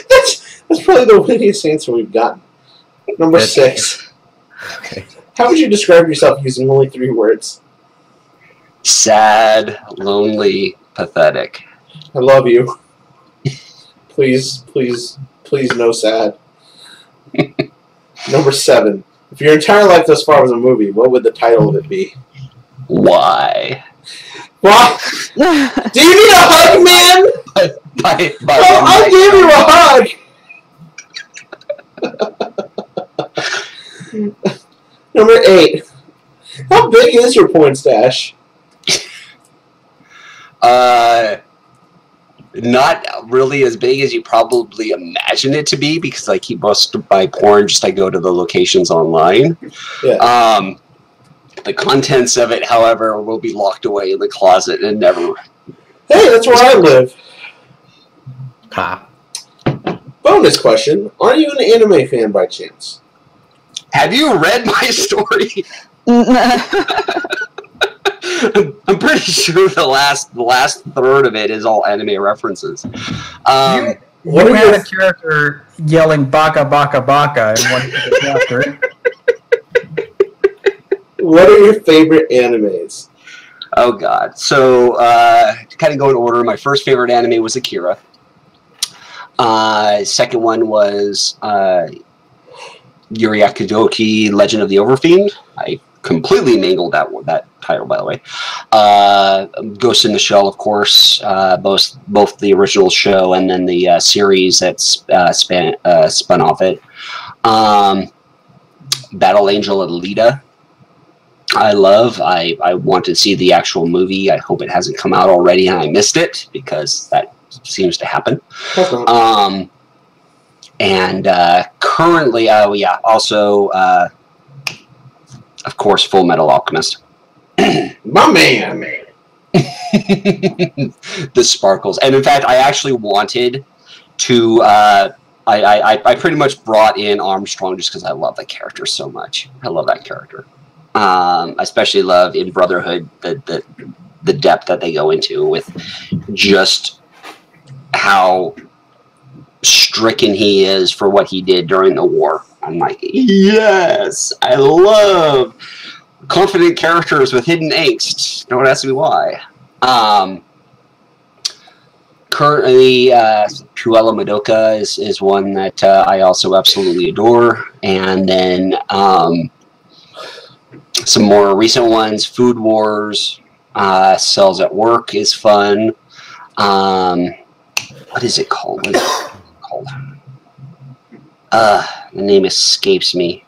Speaker 2: That's probably the wittiest answer we've gotten. Number 6.
Speaker 7: Okay.
Speaker 2: How would you describe yourself using only 3 words?
Speaker 5: Sad, lonely, pathetic.
Speaker 2: I love you. Please, no sad. Number 7. If your entire life thus far was a movie, what would the title of it be?
Speaker 5: Why?
Speaker 2: What? Do you need a hug, man? I'll give you a hug. Number 8. How big is your porn stash?
Speaker 5: Not really as big as you probably imagine it to be, because I keep most of my porn I go to the locations online.
Speaker 2: Yeah.
Speaker 5: The contents of it, however, will be locked away in the closet and never...
Speaker 2: Hey, that's where I live.
Speaker 7: Ha.
Speaker 2: Bonus question. Are you an anime fan by chance?
Speaker 5: Have you read my story? I'm pretty sure the last third of it is all anime references.
Speaker 6: You had a character yelling "baka baka baka" in one chapter.
Speaker 2: What are your favorite animes?
Speaker 5: Oh God! So to kind of go in order, my first favorite anime was Akira. Second one was Yuri Akidoki, Legend of the Overfiend. I completely mangled that title, by the way. Ghost in the Shell, of course, both the original show and then the series that's spun off it. Battle Angel Alita, I love. I want to see the actual movie. I hope it hasn't come out already and I missed it, because that seems to happen. And currently, also, of course, Full Metal Alchemist.
Speaker 2: My man.
Speaker 5: The sparkles. And in fact, I actually wanted to... I pretty much brought in Armstrong just because I love that character so much. I love that character. I especially love in Brotherhood the depth that they go into with just how stricken he is for what he did during the war. I'm like, yes, I love confident characters with hidden angst. No one asks me why. Currently, Cruella Madoka is one that I also absolutely adore. And then some more recent ones, Food Wars, Cells at Work is fun. What is it called? What is it called? The name escapes me.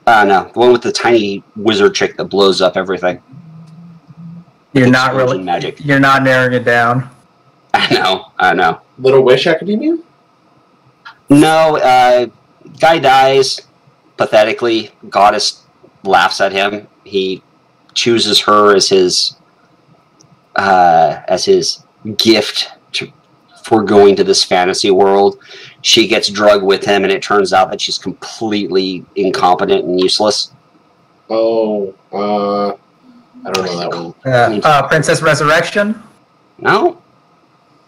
Speaker 5: No, the one with the tiny wizard chick that blows up everything.
Speaker 6: You're not really
Speaker 5: magic.
Speaker 6: You're not narrowing it down.
Speaker 5: I know.
Speaker 2: Little Wish Academia?
Speaker 5: No, guy dies pathetically. Goddess laughs at him. He chooses her as his gift for going to this fantasy world. She gets drugged with him, and it turns out that she's completely incompetent and useless.
Speaker 2: Oh, I don't know that one.
Speaker 6: Princess Resurrection?
Speaker 5: No?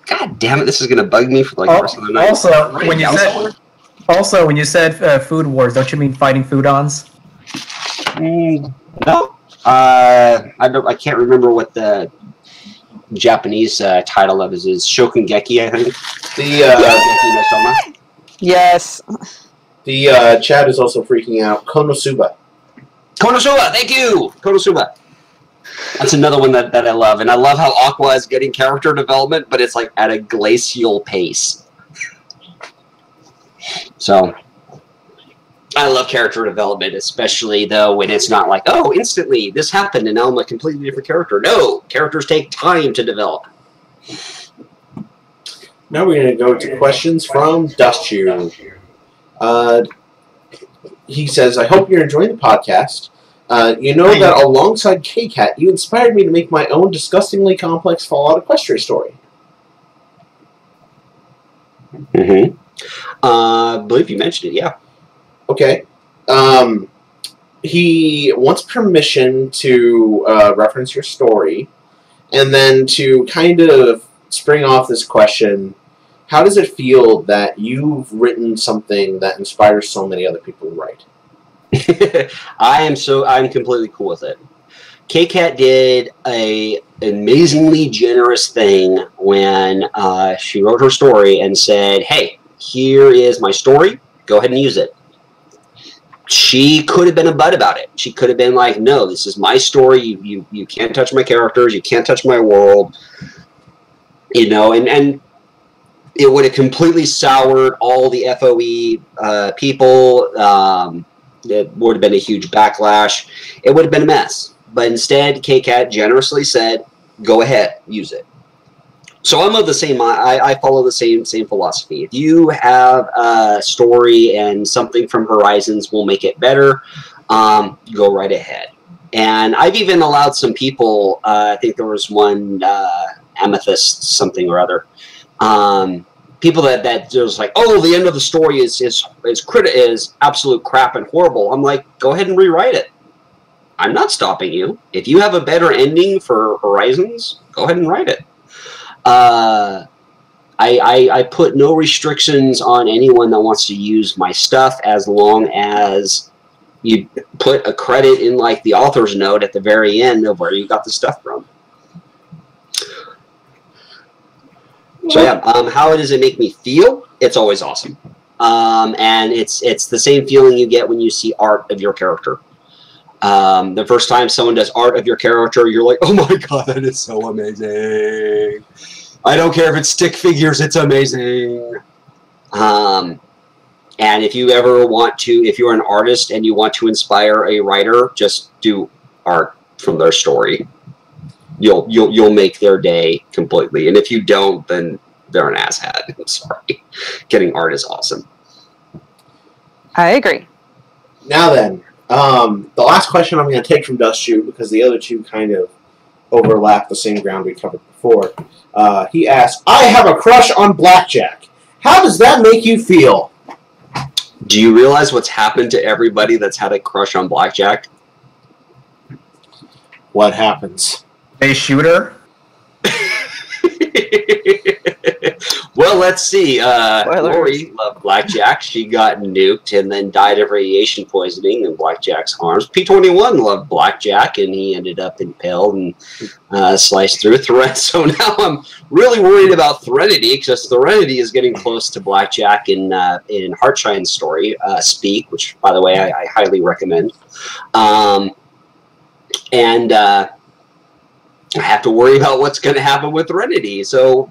Speaker 5: God damn it, this is going to bug me for like the rest of the night.
Speaker 6: Also, when you said Food Wars, don't you mean fighting foodons?
Speaker 5: No. I can't remember what the Japanese title of it is. Shokugeki, I think.
Speaker 3: Yes.
Speaker 2: The chat is also freaking out. Konosuba.
Speaker 5: Konosuba, thank you! Konosuba. That's another one that I love. And I love how Aqua is getting character development, but it's like at a glacial pace. So, I love character development, especially though when it's not like, oh, instantly this happened and now I'm a completely different character. No, characters take time to develop.
Speaker 2: Now we're going to go to questions from Dustchew. He says, I hope you're enjoying the podcast. You know that alongside K-Cat, you inspired me to make my own disgustingly complex Fallout Equestria story.
Speaker 5: Mm-hmm. I believe you mentioned it, yeah.
Speaker 2: Okay. He wants permission to reference your story, and then to kind of spring off this question, how does it feel that you've written something that inspires so many other people to write?
Speaker 5: I'm completely cool with it. K-Cat did an amazingly generous thing when she wrote her story and said, hey, here is my story, go ahead and use it. She could have been a butt about it. She could have been like, no, this is my story, you can't touch my characters, you can't touch my world. You know, and it would have completely soured all the FOE people. It would have been a huge backlash. It would have been a mess. But instead, K-Cat generously said, go ahead, use it. So I'm of the same, I follow the same philosophy. If you have a story and something from Horizons will make it better, go right ahead. And I've even allowed some people, I think there was one, Amethyst something or other, people that just like, oh, the end of the story is absolute crap and horrible. I'm like, go ahead and rewrite it. I'm not stopping you. If you have a better ending for Horizons, go ahead and write it. I put no restrictions on anyone that wants to use my stuff as long as you put a credit in like the author's note at the very end of where you got the stuff from. So yeah, how does it make me feel? It's always awesome. And it's the same feeling you get when you see art of your character. The first time someone does art of your character, you're like, oh my god, that is so amazing. I don't care if it's stick figures, it's amazing. And if you ever want to, if you're an artist and you want to inspire a writer, just do art from their story. You'll make their day completely. And if you don't, then they're an asshat. I'm sorry. Getting art is awesome.
Speaker 3: I agree.
Speaker 2: Now then, the last question I'm going to take from Dustchew, because the other two kind of overlap the same ground we covered before. He asked, I have a crush on Blackjack. How does that make you feel?
Speaker 5: Do you realize what's happened to everybody that's had a crush on Blackjack?
Speaker 2: What happens?
Speaker 6: They shoot her?
Speaker 5: Well, let's see. Lori loved Blackjack. She got nuked and then died of radiation poisoning in Blackjack's arms. P-21 loved Blackjack, and he ended up impaled and sliced through a thread. So now I'm really worried about Threnody, because Threnody is getting close to Blackjack in Heartshine's story, Speak, which, by the way, I highly recommend. And I have to worry about what's going to happen with Threnody. So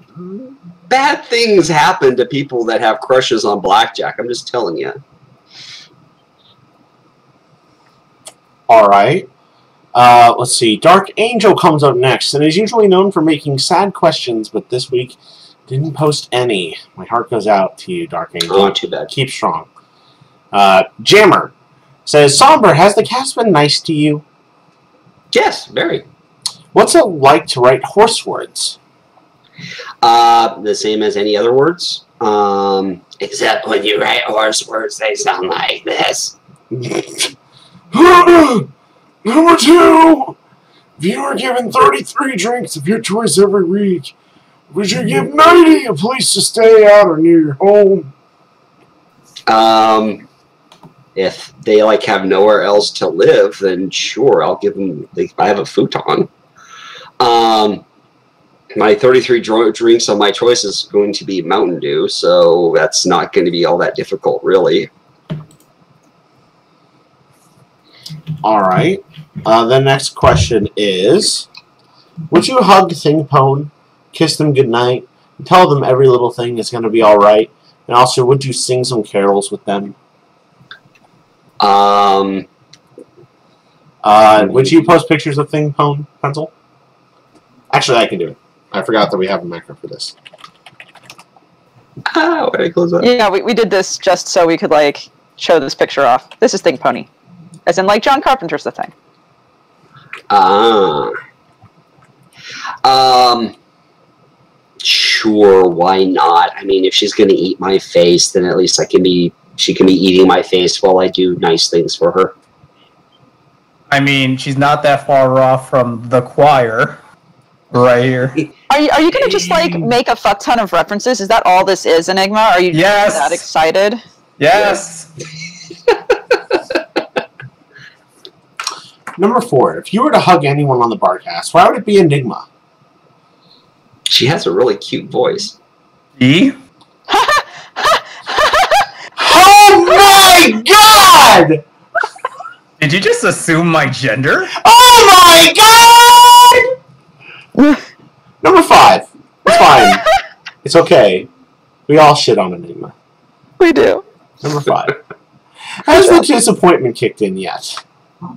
Speaker 5: bad things happen to people that have crushes on Blackjack. I'm just telling you.
Speaker 2: All right. Let's see. Dark Angel comes up next, and is usually known for making sad questions, but this week Didn't post any. My heart goes out to you, Dark Angel.
Speaker 5: Oh, too bad.
Speaker 2: Keep strong. Jammer says, Somber, has the cast been nice to you?
Speaker 5: Yes, very.
Speaker 2: What's it like to write horse words?
Speaker 5: The same as any other words. Except when you write horse words, they sound like this.
Speaker 2: Number 2! If you were given 33 drinks of your choice every week, would you give 90 a place to stay at or near your home?
Speaker 5: If they have nowhere else to live, then sure, I'll give them. I have a futon. My 33 drinks of my choice is going to be Mountain Dew, so that's not going to be all that difficult, really.
Speaker 2: All right. The next question is, would you hug Thingpone, kiss them goodnight, and tell them every little thing is going to be all right? And also, would you sing some carols with them? Would you post pictures of Thingpone, Pencil? Actually, I can do it. I forgot that we have a macro for this.
Speaker 5: Where did I close that?
Speaker 3: Yeah, we did this just so we could, show this picture off. This is Think Pony. As in, John Carpenter's The Thing.
Speaker 5: Sure, why not? I mean, if she's going to eat my face, then at least she can be eating my face while I do nice things for her.
Speaker 6: I mean, she's not that far off from the choir right here.
Speaker 3: Are you going to just, make a fuck ton of references? Is that all this is, Enigma? Are you that excited?
Speaker 6: Yes!
Speaker 2: Number 4. If you were to hug anyone on the Barcast, why would it be Enigma?
Speaker 5: She has a really cute voice.
Speaker 6: E?
Speaker 2: Oh my god!
Speaker 6: Did you just assume my gender?
Speaker 2: Oh my god! Number 5. It's fine. It's okay. We all shit on Enigma.
Speaker 3: We do.
Speaker 2: Number 5. Has the disappointment kicked in yet?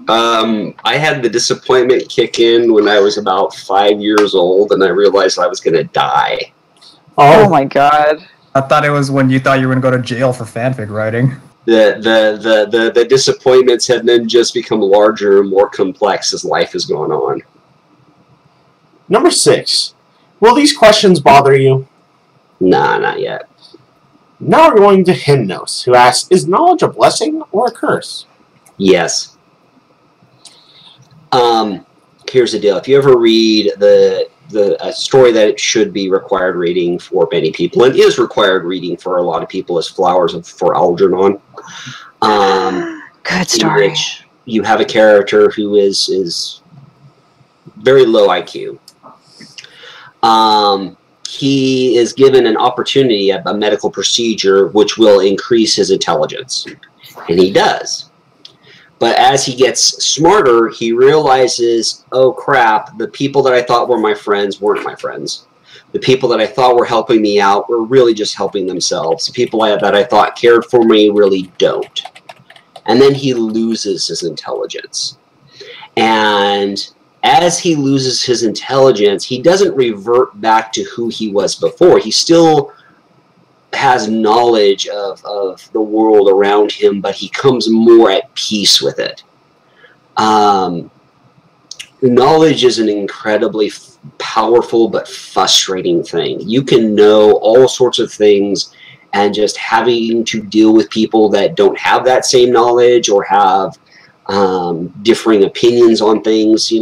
Speaker 5: I had the disappointment kick in when I was about 5 years old, and I realized I was going to die.
Speaker 3: Oh my god.
Speaker 6: I thought it was when you thought you were going to go to jail for fanfic writing.
Speaker 5: The disappointments have then just become larger and more complex as life has gone on.
Speaker 2: Number 6. Will these questions bother you?
Speaker 5: Nah, not yet.
Speaker 2: Now we're going to Hymnos, who asks, is knowledge a blessing or a curse?
Speaker 5: Yes. Here's the deal. If you ever read a story that it should be required reading for many people, and is required reading for a lot of people, is Flowers for Algernon.
Speaker 3: Good story.
Speaker 5: In which you have a character who is very low IQ. He is given an opportunity at a medical procedure which will increase his intelligence. And he does. But as he gets smarter, he realizes, oh crap, the people that I thought were my friends weren't my friends. The people that I thought were helping me out were really just helping themselves. The people that I thought cared for me really don't. And then he loses his intelligence. And as he loses his intelligence, he doesn't revert back to who he was before. He still has knowledge of the world around him, but he comes more at peace with it. Knowledge is an incredibly powerful but frustrating thing. You can know all sorts of things, and just having to deal with people that don't have that same knowledge or have differing opinions on things,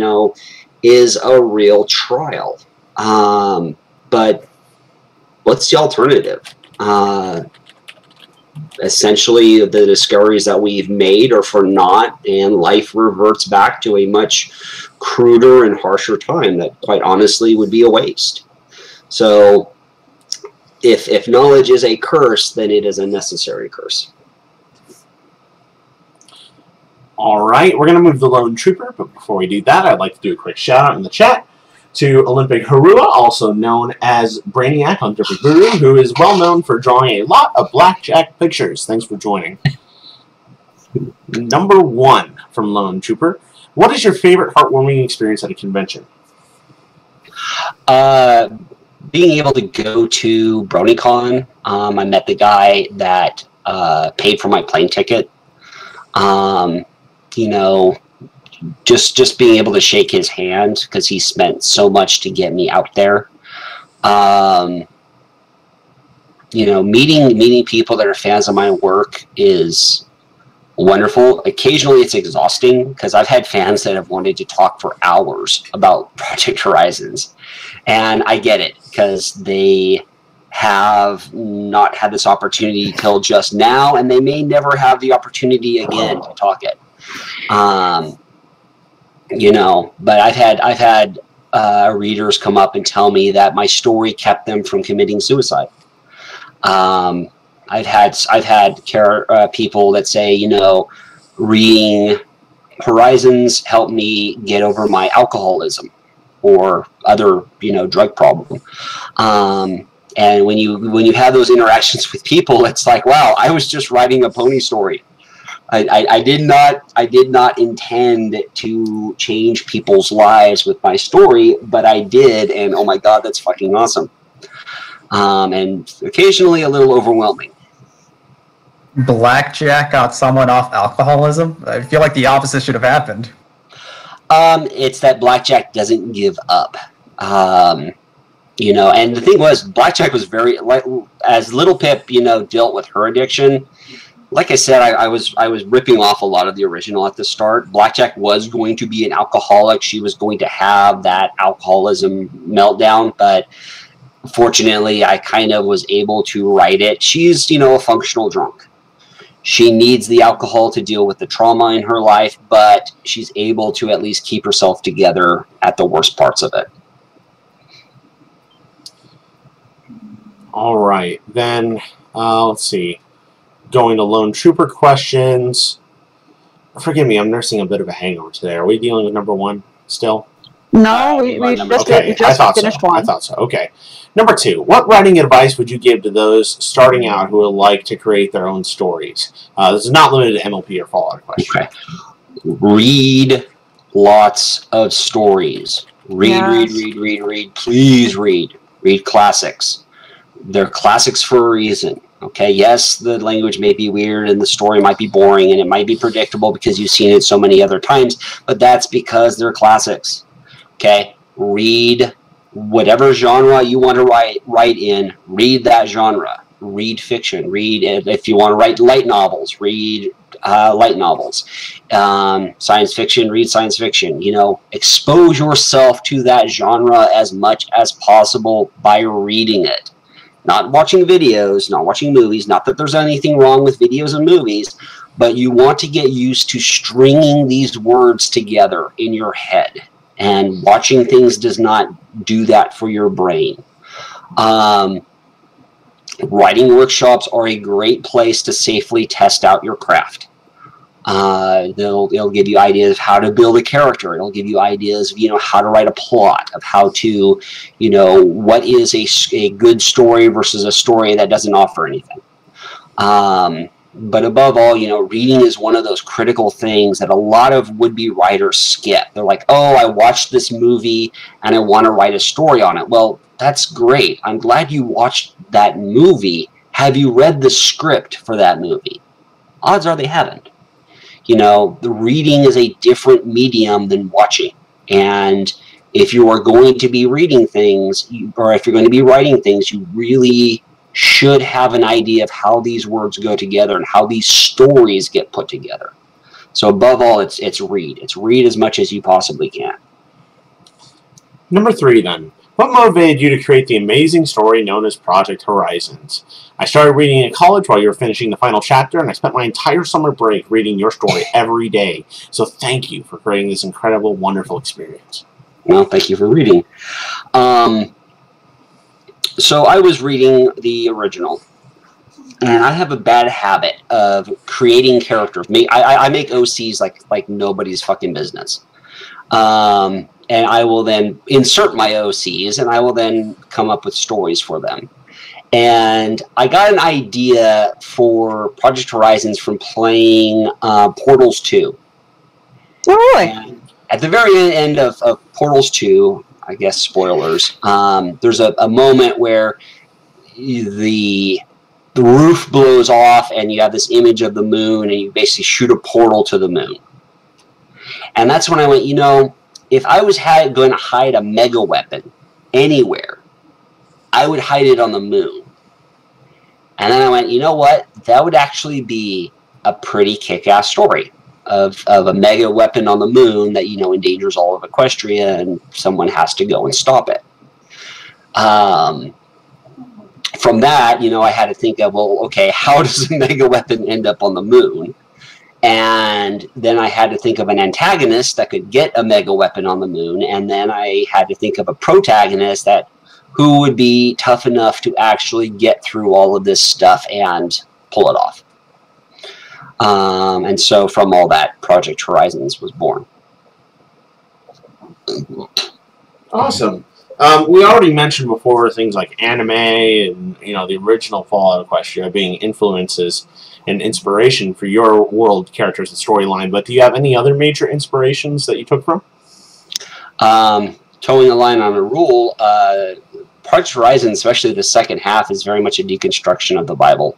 Speaker 5: is a real trial. But what's the alternative? Essentially, the discoveries that we've made are for naught, and life reverts back to a much cruder and harsher time that, quite honestly, would be a waste. So, if knowledge is a curse, then it is a necessary curse.
Speaker 2: Alright, we're going to move to the Lone Trooper, but before we do that, I'd like to do a quick shout-out in the chat to Olympic Harua, also known as Brainiac on Dripping Guru, who is well known for drawing a lot of Blackjack pictures. Thanks for joining. Number 1 from Lone Trooper. What is your favorite heartwarming experience at a convention?
Speaker 5: being able to go to BronyCon, I met the guy that paid for my plane ticket. You know, just being able to shake his hand because he spent so much to get me out there. You know, meeting people that are fans of my work is wonderful. Occasionally it's exhausting because I've had fans that have wanted to talk for hours about Project Horizons, and I get it because they have not had this opportunity till just now, and they may never have the opportunity again to talk it. You know, but I've had readers come up and tell me that my story kept them from committing suicide. I've had people that say, you know, reading Horizons helped me get over my alcoholism or other, you know, drug problem. And when you have those interactions with people, it's like, wow, I was just writing a pony story. I did not intend to change people's lives with my story, but I did, and oh my god, that's fucking awesome. And occasionally a little overwhelming.
Speaker 6: Blackjack got someone off alcoholism? I feel like the opposite should have happened.
Speaker 5: It's that Blackjack doesn't give up. You know, and the thing was, Blackjack was very, like, as Little Pip, you know, dealt with her addiction. Like I said, I was ripping off a lot of the original at the start. Blackjack was going to be an alcoholic. She was going to have that alcoholism meltdown, but fortunately, I kind of was able to write it. She's, you know, a functional drunk. She needs the alcohol to deal with the trauma in her life, but she's able to at least keep herself together at the worst parts of it.
Speaker 2: All right, then let's see. Going to Lone Trooper questions. Forgive me, I'm nursing a bit of a hangover today. Are we dealing with number one still?
Speaker 3: No, we just finished one.
Speaker 2: I thought so. Okay. Number 2, what writing advice would you give to those starting out who would like to create their own stories? This is not limited to MLP or Fallout Equestria.
Speaker 5: Okay. Read lots of stories. Read. Please read. Read classics. They're classics for a reason. Okay, yes, the language may be weird and the story might be boring and it might be predictable because you've seen it so many other times, but that's because they're classics. Okay, read whatever genre you want to write in, read that genre. Read fiction. Read, if you want to write light novels, read light novels. Science fiction, read science fiction. You know, expose yourself to that genre as much as possible by reading it. Not watching videos, not watching movies. Not that there's anything wrong with videos and movies, but you want to get used to stringing these words together in your head. And watching things does not do that for your brain. Writing workshops are a great place to safely test out your craft. It'll give you ideas of how to build a character. It'll give you ideas of, you know, how to write a plot, of how to, you know, what is a good story versus a story that doesn't offer anything. But above all, you know, reading is one of those critical things that a lot of would-be writers skip. They're like, oh, I watched this movie and I want to write a story on it. Well, that's great. I'm glad you watched that movie. Have you read the script for that movie? Odds are they haven't. You know, the reading is a different medium than watching. And if you are going to be reading things, or if you're going to be writing things, you really should have an idea of how these words go together and how these stories get put together. So above all, it's read. It's read as much as you possibly can.
Speaker 2: Number 3, then. What motivated you to create the amazing story known as Project Horizons? I started reading in college while you were finishing the final chapter, and I spent my entire summer break reading your story every day. So thank you for creating this incredible, wonderful experience.
Speaker 5: Well, thank you for reading. So I was reading the original, and I have a bad habit of creating characters. I make OCs like nobody's fucking business. And I will then insert my OCs, and I will then come up with stories for them. And I got an idea for Project Horizons from playing Portals 2.
Speaker 3: Oh, really?
Speaker 5: And at the very end of Portals 2, I guess spoilers. There's a moment where the roof blows off and you have this image of the moon and you basically shoot a portal to the moon. And that's when I went, if I was going to hide a mega weapon anywhere, I would hide it on the moon. And then I went, you know what? That would actually be a pretty kick-ass story of a mega weapon on the moon that, endangers all of Equestria and someone has to go and stop it. From that, I had to think of, well, okay, how does a mega weapon end up on the moon? And then I had to think of an antagonist that could get a mega weapon on the moon. And then I had to think of a protagonist who would be tough enough to actually get through all of this stuff and pull it off. And so from all that, Project Horizons was born.
Speaker 2: Awesome. We already mentioned before things like anime and, the original Fallout Equestria being influences and inspiration for your world, characters, and storyline. But do you have any other major inspirations that you took from?
Speaker 5: Towing a line on a rule, Project Horizon, especially the second half, is very much a deconstruction of the Bible.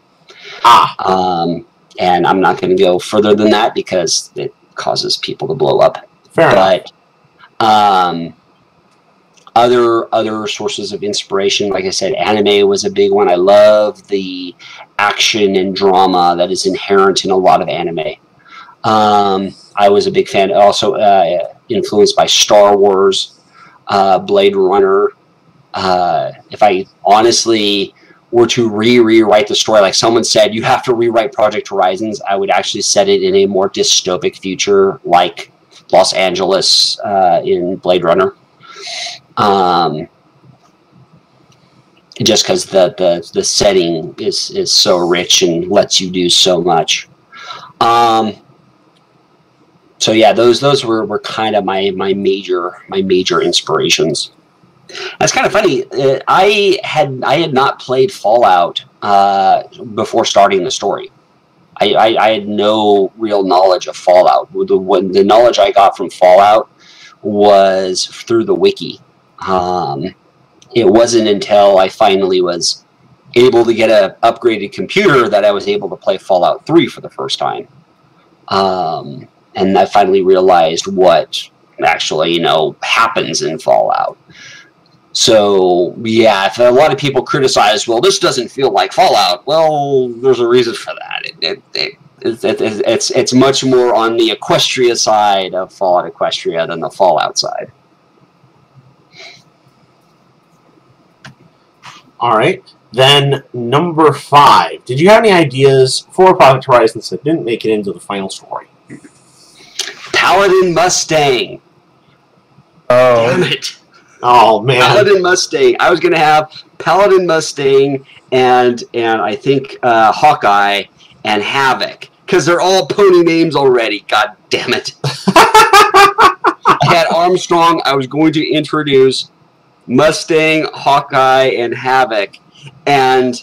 Speaker 5: And I'm not going to go further than that because it causes people to blow up.
Speaker 2: Fair enough.
Speaker 5: Other sources of inspiration, like I said, anime was a big one. I love the action and drama that is inherent in a lot of anime. I was a big fan, also influenced by Star Wars, Blade Runner. If I honestly were to rewrite the story, like someone said, you have to rewrite Project Horizons, I would actually set it in a more dystopic future, like Los Angeles in Blade Runner. Just because the setting is so rich and lets you do so much. So yeah, those were kind of my major inspirations. That's kind of funny. I had not played Fallout before starting the story. I had no real knowledge of Fallout. The knowledge I got from Fallout was through the wiki. It wasn't until I finally was able to get an upgraded computer that I was able to play Fallout 3 for the first time. And I finally realized what actually, happens in Fallout. So, yeah, if a lot of people criticize, well, this doesn't feel like Fallout, well, there's a reason for that. It's much more on the Equestria side of Fallout Equestria than the Fallout side.
Speaker 2: All right. Then, number 5. Did you have any ideas for Project Horizons that didn't make it into the final story?
Speaker 5: Paladin Mustang.
Speaker 6: Oh.
Speaker 5: Damn it.
Speaker 2: Oh, man.
Speaker 5: Paladin Mustang. I was going to have Paladin Mustang and I think Hawkeye and Havoc. Because they're all pony names already. God damn it. I had Armstrong. I was going to introduce Mustang, Hawkeye, and Havoc. And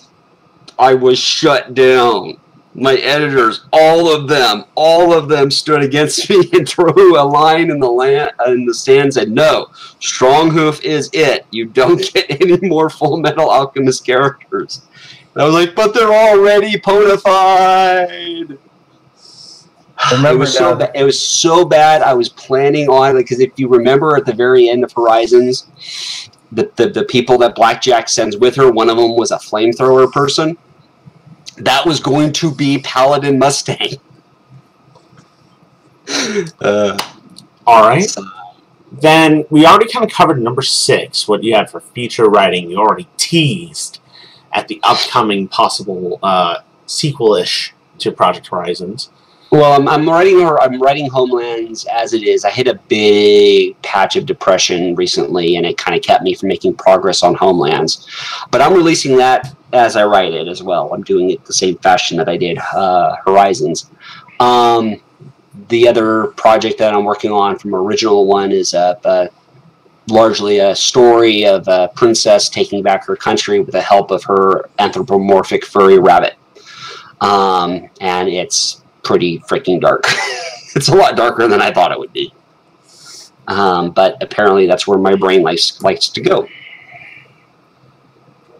Speaker 5: I was shut down. My editors, all of them stood against me and threw a line in the sand and said, no, Stronghoof is it. You don't get any more Full Metal Alchemist characters. And I was like, but they're already ponified. It was so bad. I was planning on, because if you remember at the very end of Horizons, the people that Blackjack sends with her, one of them was a flamethrower person. That was going to be Paladin Mustang.
Speaker 2: All right. Then we already kind of covered number 6, what you had for feature writing. You already teased at the upcoming possible sequel-ish to Project Horizons.
Speaker 5: Well, I'm writing Homelands as it is. I hit a big patch of depression recently, and it kind of kept me from making progress on Homelands. But I'm releasing that as I write it as well. I'm doing it the same fashion that I did Horizons. The other project that I'm working on from original one is largely a story of a princess taking back her country with the help of her anthropomorphic furry rabbit. And it's pretty freaking dark. It's a lot darker than I thought it would be. But apparently that's where my brain likes to go.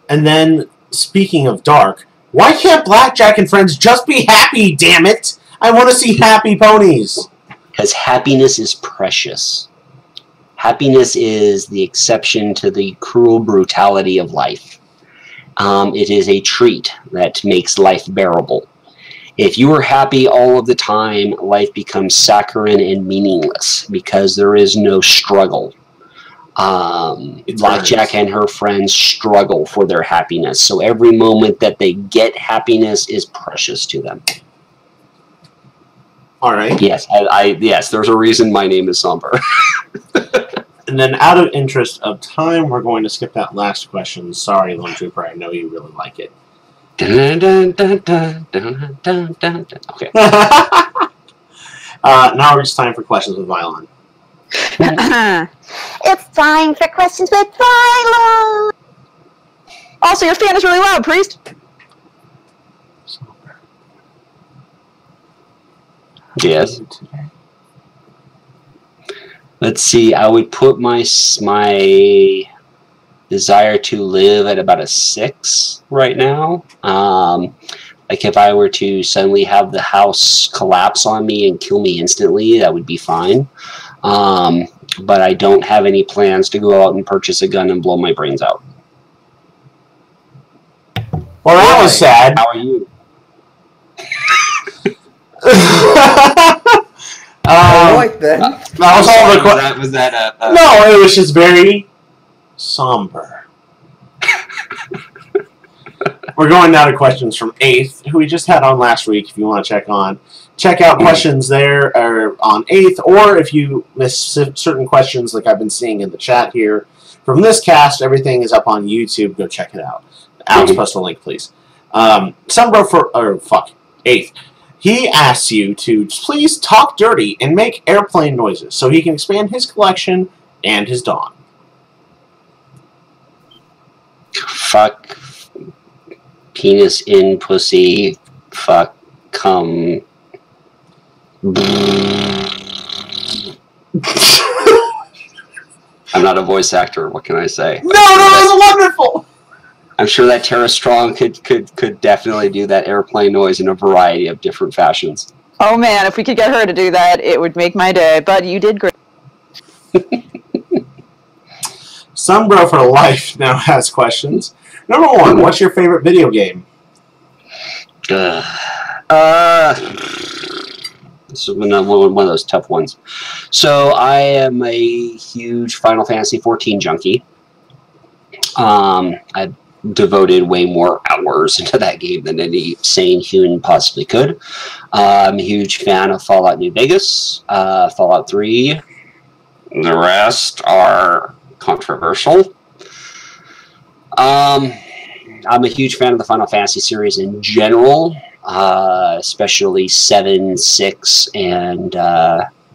Speaker 2: And then, speaking of dark, why can't Blackjack and friends just be happy, damn it? I want to see happy ponies.
Speaker 5: Because happiness is precious. Happiness is the exception to the cruel brutality of life. It is a treat that makes life bearable. If you are happy all of the time, life becomes saccharine and meaningless because there is no struggle. Blackjack and her friends struggle for their happiness, so every moment that they get happiness is precious to them.
Speaker 2: All right.
Speaker 5: Yes, yes. There's a reason my name is Somber.
Speaker 2: And then, out of interest of time, we're going to skip that last question. Sorry, Lone Trooper. I know you really like it.
Speaker 5: Dun, dun, dun, dun, dun, dun, dun, dun. Okay.
Speaker 2: Now it's time for questions with Violon.
Speaker 3: It's time for questions with Violon. Also, your fan is really loud, Priest.
Speaker 5: Yes. Let's see. I would put my desire to live at about a 6 right now. Like if I were to suddenly have the house collapse on me and kill me instantly, that would be fine. But I don't have any plans to go out and purchase a gun and blow my brains out.
Speaker 2: Well, that was sad.
Speaker 5: How are you?
Speaker 7: I like that.
Speaker 2: That was all the questions.
Speaker 5: Was that
Speaker 2: No, it was just very somber. We're going now to questions from 8th, who we just had on last week. If you want to check out questions there on 8th, or if you miss certain questions like I've been seeing in the chat here from this cast, everything is up on YouTube. Go check it out. Alex, post a link, please. Somber 8th. He asks you to please talk dirty and make airplane noises so he can expand his collection and his dong.
Speaker 5: Fuck. Penis in pussy. Fuck. Cum. I'm not a voice actor. What can I say?
Speaker 2: No, that was wonderful!
Speaker 5: I'm sure that Tara Strong could definitely do that airplane noise in a variety of different fashions.
Speaker 3: Oh man, if we could get her to do that, it would make my day. But you did great.
Speaker 2: Sunbro for Life now has questions. Number 1, what's your favorite video game?
Speaker 5: This is one of those tough ones. So I am a huge Final Fantasy XIV junkie. I've devoted way more hours into that game than any sane human possibly could. I'm a huge fan of Fallout New Vegas, Fallout 3. The rest are controversial. I'm a huge fan of the Final Fantasy series in general, especially 7, 6, and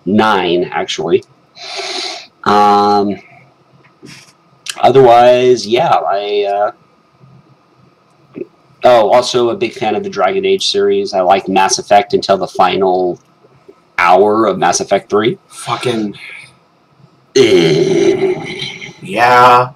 Speaker 5: 9, actually. Otherwise, yeah, also a big fan of the Dragon Age series. I like Mass Effect until the final hour of Mass Effect 3.
Speaker 2: Fucking... yeah.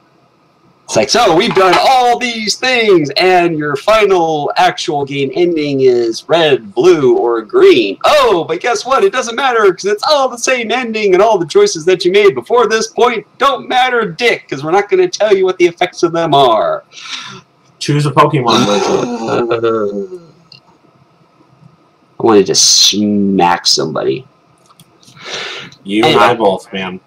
Speaker 5: It's like, so we've done all these things, and your final actual game ending is red, blue, or green. Oh, but guess what? It doesn't matter, because it's all the same ending, and all the choices that you made before this point don't matter, dick, because we're not going to tell you what the effects of them are.
Speaker 2: Choose a Pokemon version.
Speaker 5: I wanted to smack somebody.
Speaker 2: You and I both, man.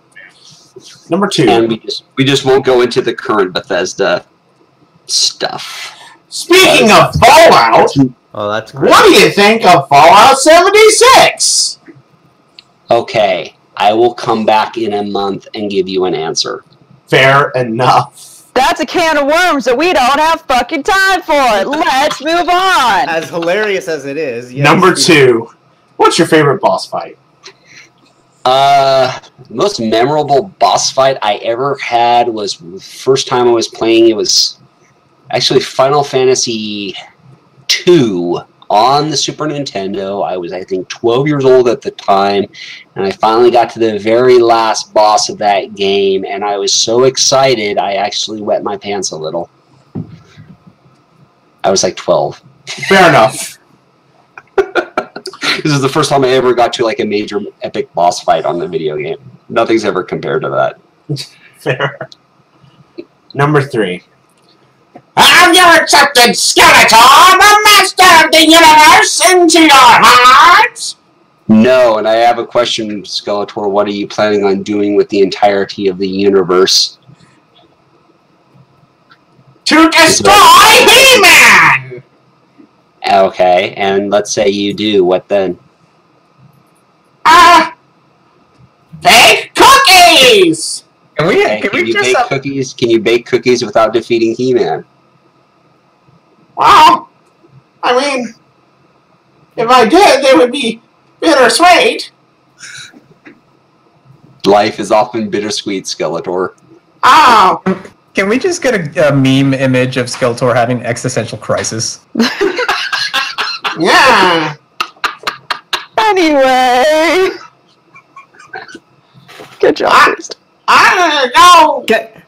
Speaker 2: Number 2.
Speaker 5: And we just won't go into the current Bethesda stuff.
Speaker 2: Speaking of Fallout,
Speaker 7: Oh, that's great.
Speaker 2: what do you think of Fallout 76?
Speaker 5: Okay, I will come back in a month and give you an answer.
Speaker 2: Fair enough.
Speaker 3: That's a can of worms that we don't have fucking time for. Let's move on.
Speaker 7: As hilarious as it is. Yes.
Speaker 2: Number 2, what's your favorite boss fight?
Speaker 5: Most memorable boss fight I ever had was the first time I was playing. It was actually Final Fantasy II on the Super Nintendo. I was, I think, 12 years old at the time, and I finally got to the very last boss of that game, and I was so excited I actually wet my pants a little. I was like 12.
Speaker 2: Fair enough.
Speaker 5: This is the first time I ever got to like a major epic boss fight on the video game. Nothing's ever compared to that.
Speaker 2: Fair. Number 3. Have you accepted Skeletor, the master of the universe, into your heart?
Speaker 5: No, and I have a question, Skeletor. What are you planning on doing with the entirety of the universe?
Speaker 2: To destroy He-Man!
Speaker 5: Okay, and let's say you do. What then?
Speaker 2: Bake cookies!
Speaker 6: Can we
Speaker 5: you
Speaker 6: just
Speaker 5: bake cookies? Can you bake cookies without defeating He-Man?
Speaker 2: Well, I mean, if I did, they would be bittersweet.
Speaker 5: Life is often bittersweet, Skeletor.
Speaker 2: Oh,
Speaker 6: Can we just get a meme image of Skeletor having existential crisis?
Speaker 2: yeah.
Speaker 3: Anyway. Good job, Priest.
Speaker 2: I don't know.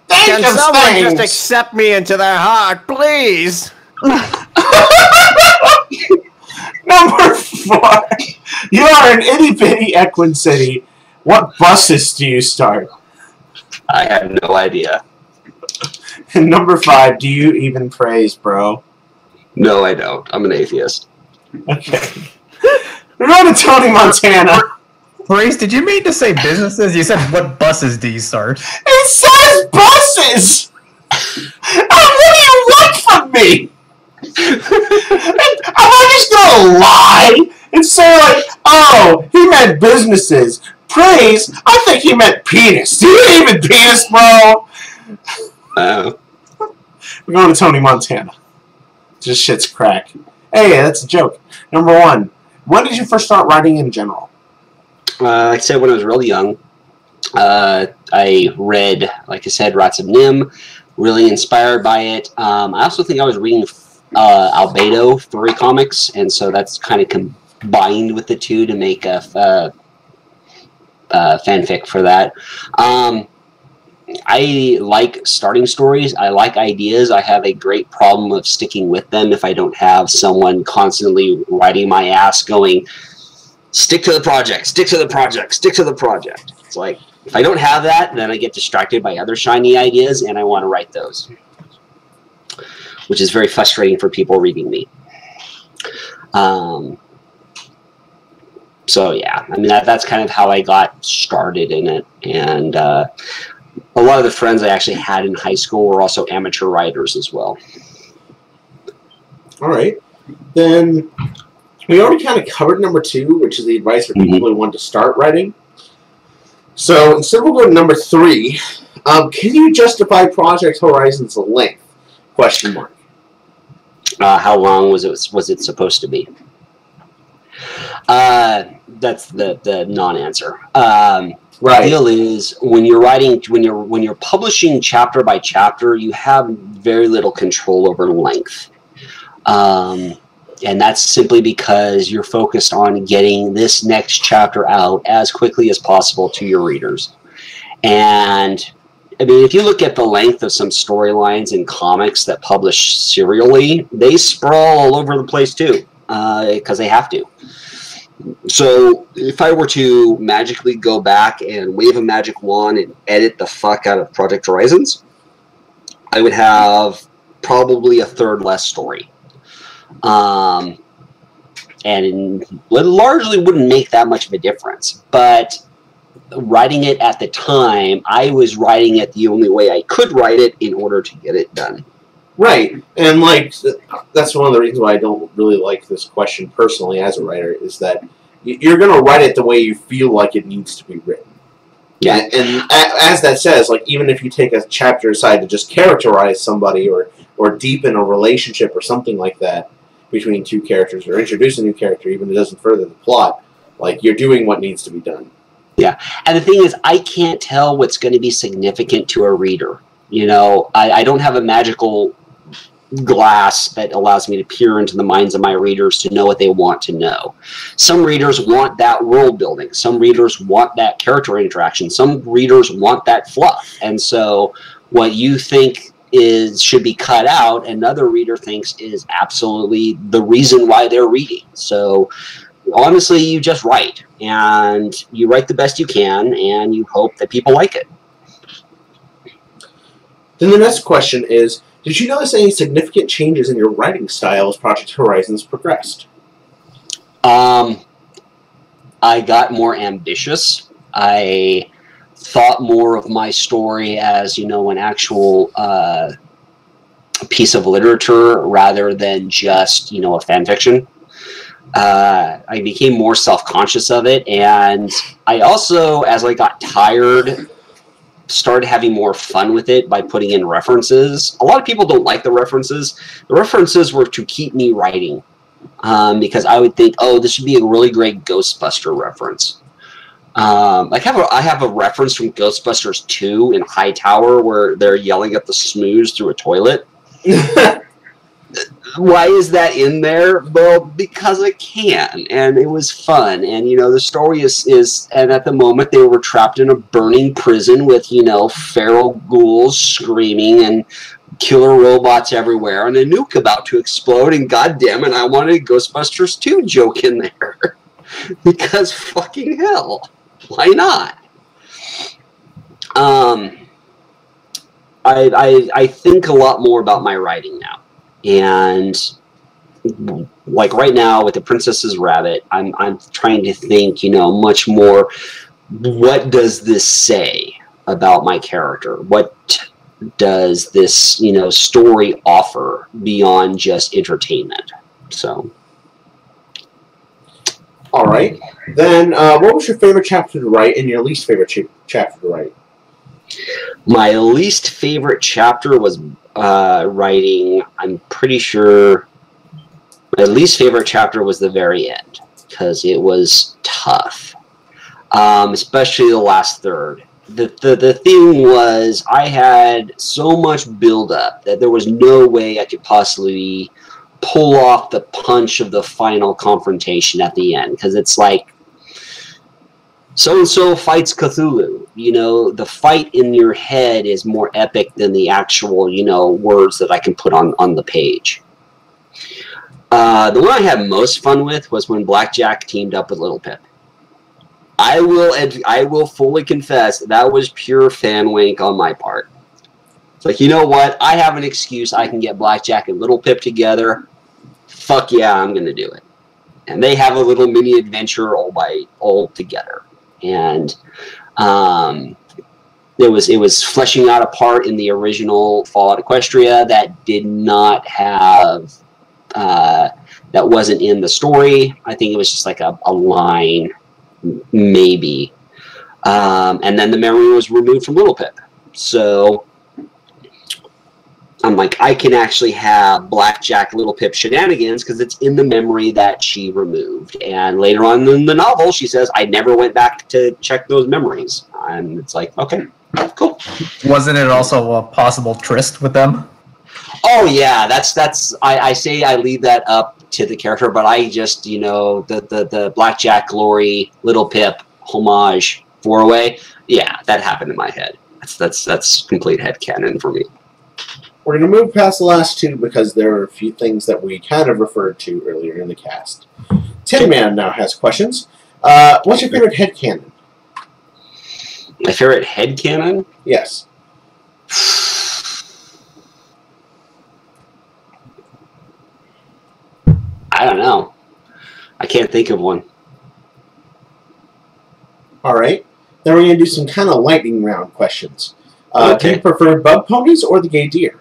Speaker 7: Can someone just accept me into their heart, please?
Speaker 2: Number 4. You are in itty bitty Equin City. What buses do you start?
Speaker 5: I have no idea.
Speaker 2: And number 5. Do you even praise, bro?
Speaker 5: No, I don't. I'm an atheist.
Speaker 2: Okay. We're going to Tony Montana.
Speaker 6: Grace, did you mean to say businesses? You said, what buses do you start?
Speaker 2: It says buses! What do you want from me? Am I just gonna lie and say like, oh, he meant businesses. Praise? I think he meant penis. Do you even penis, bro? We're going to Tony Montana. Just shit's crack. Hey, that's a joke. Number 1. When did you first start writing in general?
Speaker 5: Like I said, when I was really young, I read, like I said, Rats of Nim, really inspired by it. I also think I was reading Albedo furry comics, and so that's kind of combined with the two to make a fanfic for that. I like starting stories. I like ideas. I have a great problem of sticking with them if I don't have someone constantly writing my ass going, stick to the project, stick to the project, stick to the project. It's like, if I don't have that, then I get distracted by other shiny ideas, and I want to write those, which is very frustrating for people reading me. So yeah, I mean, that's kind of how I got started in it. And a lot of the friends I actually had in high school were also amateur writers as well.
Speaker 2: All right. Then we already kind of covered number 2, which is the advice for people who want to start writing. So instead we'll go to number 3. Can you justify Project Horizon's length? Question mark.
Speaker 5: How long was it supposed to be? That's the non-answer.
Speaker 2: Right.
Speaker 5: The deal is when you're publishing chapter by chapter, you have very little control over length. And that's simply because you're focused on getting this next chapter out as quickly as possible to your readers. And I mean, if you look at the length of some storylines in comics that publish serially, they sprawl all over the place too, because they have to. So if I were to magically go back and wave a magic wand and edit the fuck out of Project Horizons, I would have probably a third less story. And it largely wouldn't make that much of a difference. But writing it at the time, I was writing it the only way I could write it in order to get it done.
Speaker 2: Right. And like that's one of the reasons why I don't really like this question personally as a writer, is that you're going to write it the way you feel like it needs to be written.
Speaker 5: Yeah.
Speaker 2: And as that says, like, even if you take a chapter aside to just characterize somebody or deepen a relationship or something like that between two characters, or introduce a new character, even if it doesn't further the plot, like, you're doing what needs to be done.
Speaker 5: Yeah. And the thing is, I can't tell what's going to be significant to a reader. You know, I don't have a magical glass that allows me to peer into the minds of my readers to know what they want to know. Some readers want that world building. Some readers want that character interaction. Some readers want that fluff. And so what you think should be cut out, another reader thinks is absolutely the reason why they're reading. So honestly, you just write, and you write the best you can, and you hope that people like it.
Speaker 2: Then the next question is, did you notice any significant changes in your writing style as Project Horizons progressed?
Speaker 5: I got more ambitious. I thought more of my story as, an actual piece of literature rather than just, a fan fiction. I became more self-conscious of it, and I also, as I got tired, started having more fun with it by putting in references. A lot of people don't like the references. The references were to keep me writing, because I would think, oh, this would be a really great Ghostbuster reference. I have a reference from Ghostbusters 2 in Hightower where they're yelling at the Smooze through a toilet. Why is that in there? Well, because I can, and it was fun. And the story is, and at the moment they were trapped in a burning prison with feral ghouls screaming and killer robots everywhere, and a nuke about to explode. And goddamn it, I wanted a Ghostbusters 2 joke in there because fucking hell, why not? I think a lot more about my writing now. And like right now with The Princess's Rabbit, I'm trying to think, much more, what does this say about my character? What does this, story offer beyond just entertainment? So.
Speaker 2: All right. Then what was your favorite chapter to write and your least favorite chapter to write?
Speaker 5: My least favorite chapter was writing, I'm pretty sure my least favorite chapter was the very end, because it was tough, especially the last third. The thing was, I had so much build-up that there was no way I could possibly pull off the punch of the final confrontation at the end, because it's like, so-and-so fights Cthulhu. The fight in your head is more epic than the actual, words that I can put on the page. The one I had most fun with was when Blackjack teamed up with Little Pip. I will fully confess, that was pure fan wink on my part. It's like, you know what? I have an excuse. I can get Blackjack and Little Pip together. Fuck yeah, I'm going to do it. And they have a little mini adventure all together. And it was fleshing out a part in the original Fallout Equestria that did not have, that wasn't in the story. I think it was just like a line, maybe. And then the memory was removed from Little Pip. So I'm like, I can actually have Blackjack Little Pip shenanigans because it's in the memory that she removed. And later on in the novel, she says, I never went back to check those memories. And it's like, okay, cool.
Speaker 6: Wasn't it also a possible tryst with them?
Speaker 5: Oh yeah, I say I leave that up to the character, but I just, the Blackjack, Glory, Little Pip, homage, 4-way, yeah, that happened in my head. That's complete headcanon for me.
Speaker 2: We're going to move past the last two because there are a few things that we kind of referred to earlier in the cast. Tin Man now has questions. What's your favorite headcanon?
Speaker 5: My favorite headcanon?
Speaker 2: Yes.
Speaker 5: I don't know. I can't think of one.
Speaker 2: All right. Then we're going to do some kind of lightning round questions.
Speaker 5: Okay.
Speaker 2: Do you prefer bug ponies or the gay deer?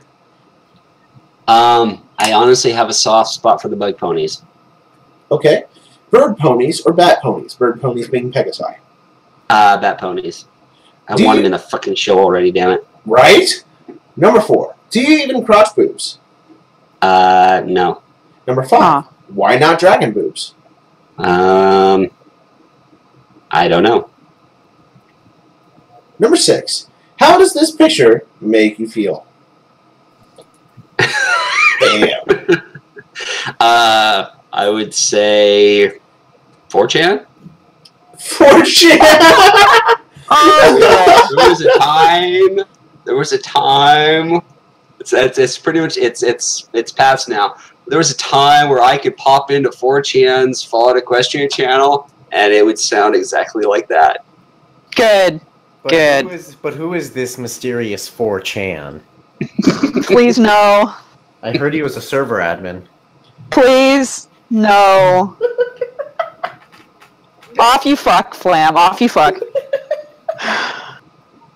Speaker 5: I honestly have a soft spot for the bug ponies.
Speaker 2: Okay. Bird ponies or bat ponies? Bird ponies being Pegasi.
Speaker 5: Bat ponies. I want them in the fucking show already, damn it.
Speaker 2: Right? Number 4. Do you even crotch boobs?
Speaker 5: No.
Speaker 2: Number 5. Why not dragon boobs?
Speaker 5: I don't know.
Speaker 2: Number 6. How does this picture make you feel? Damn.
Speaker 5: I would say 4chan.
Speaker 2: 4chan.
Speaker 5: There was a time. It's pretty much it's past now. There was a time where I could pop into 4chan's Fallout Equestria channel, and it would sound exactly like that.
Speaker 3: Good. Good.
Speaker 7: Who is this mysterious 4chan?
Speaker 3: Please no.
Speaker 7: I heard he was a server admin.
Speaker 3: Please no. Off you fuck, Flam. Off you fuck.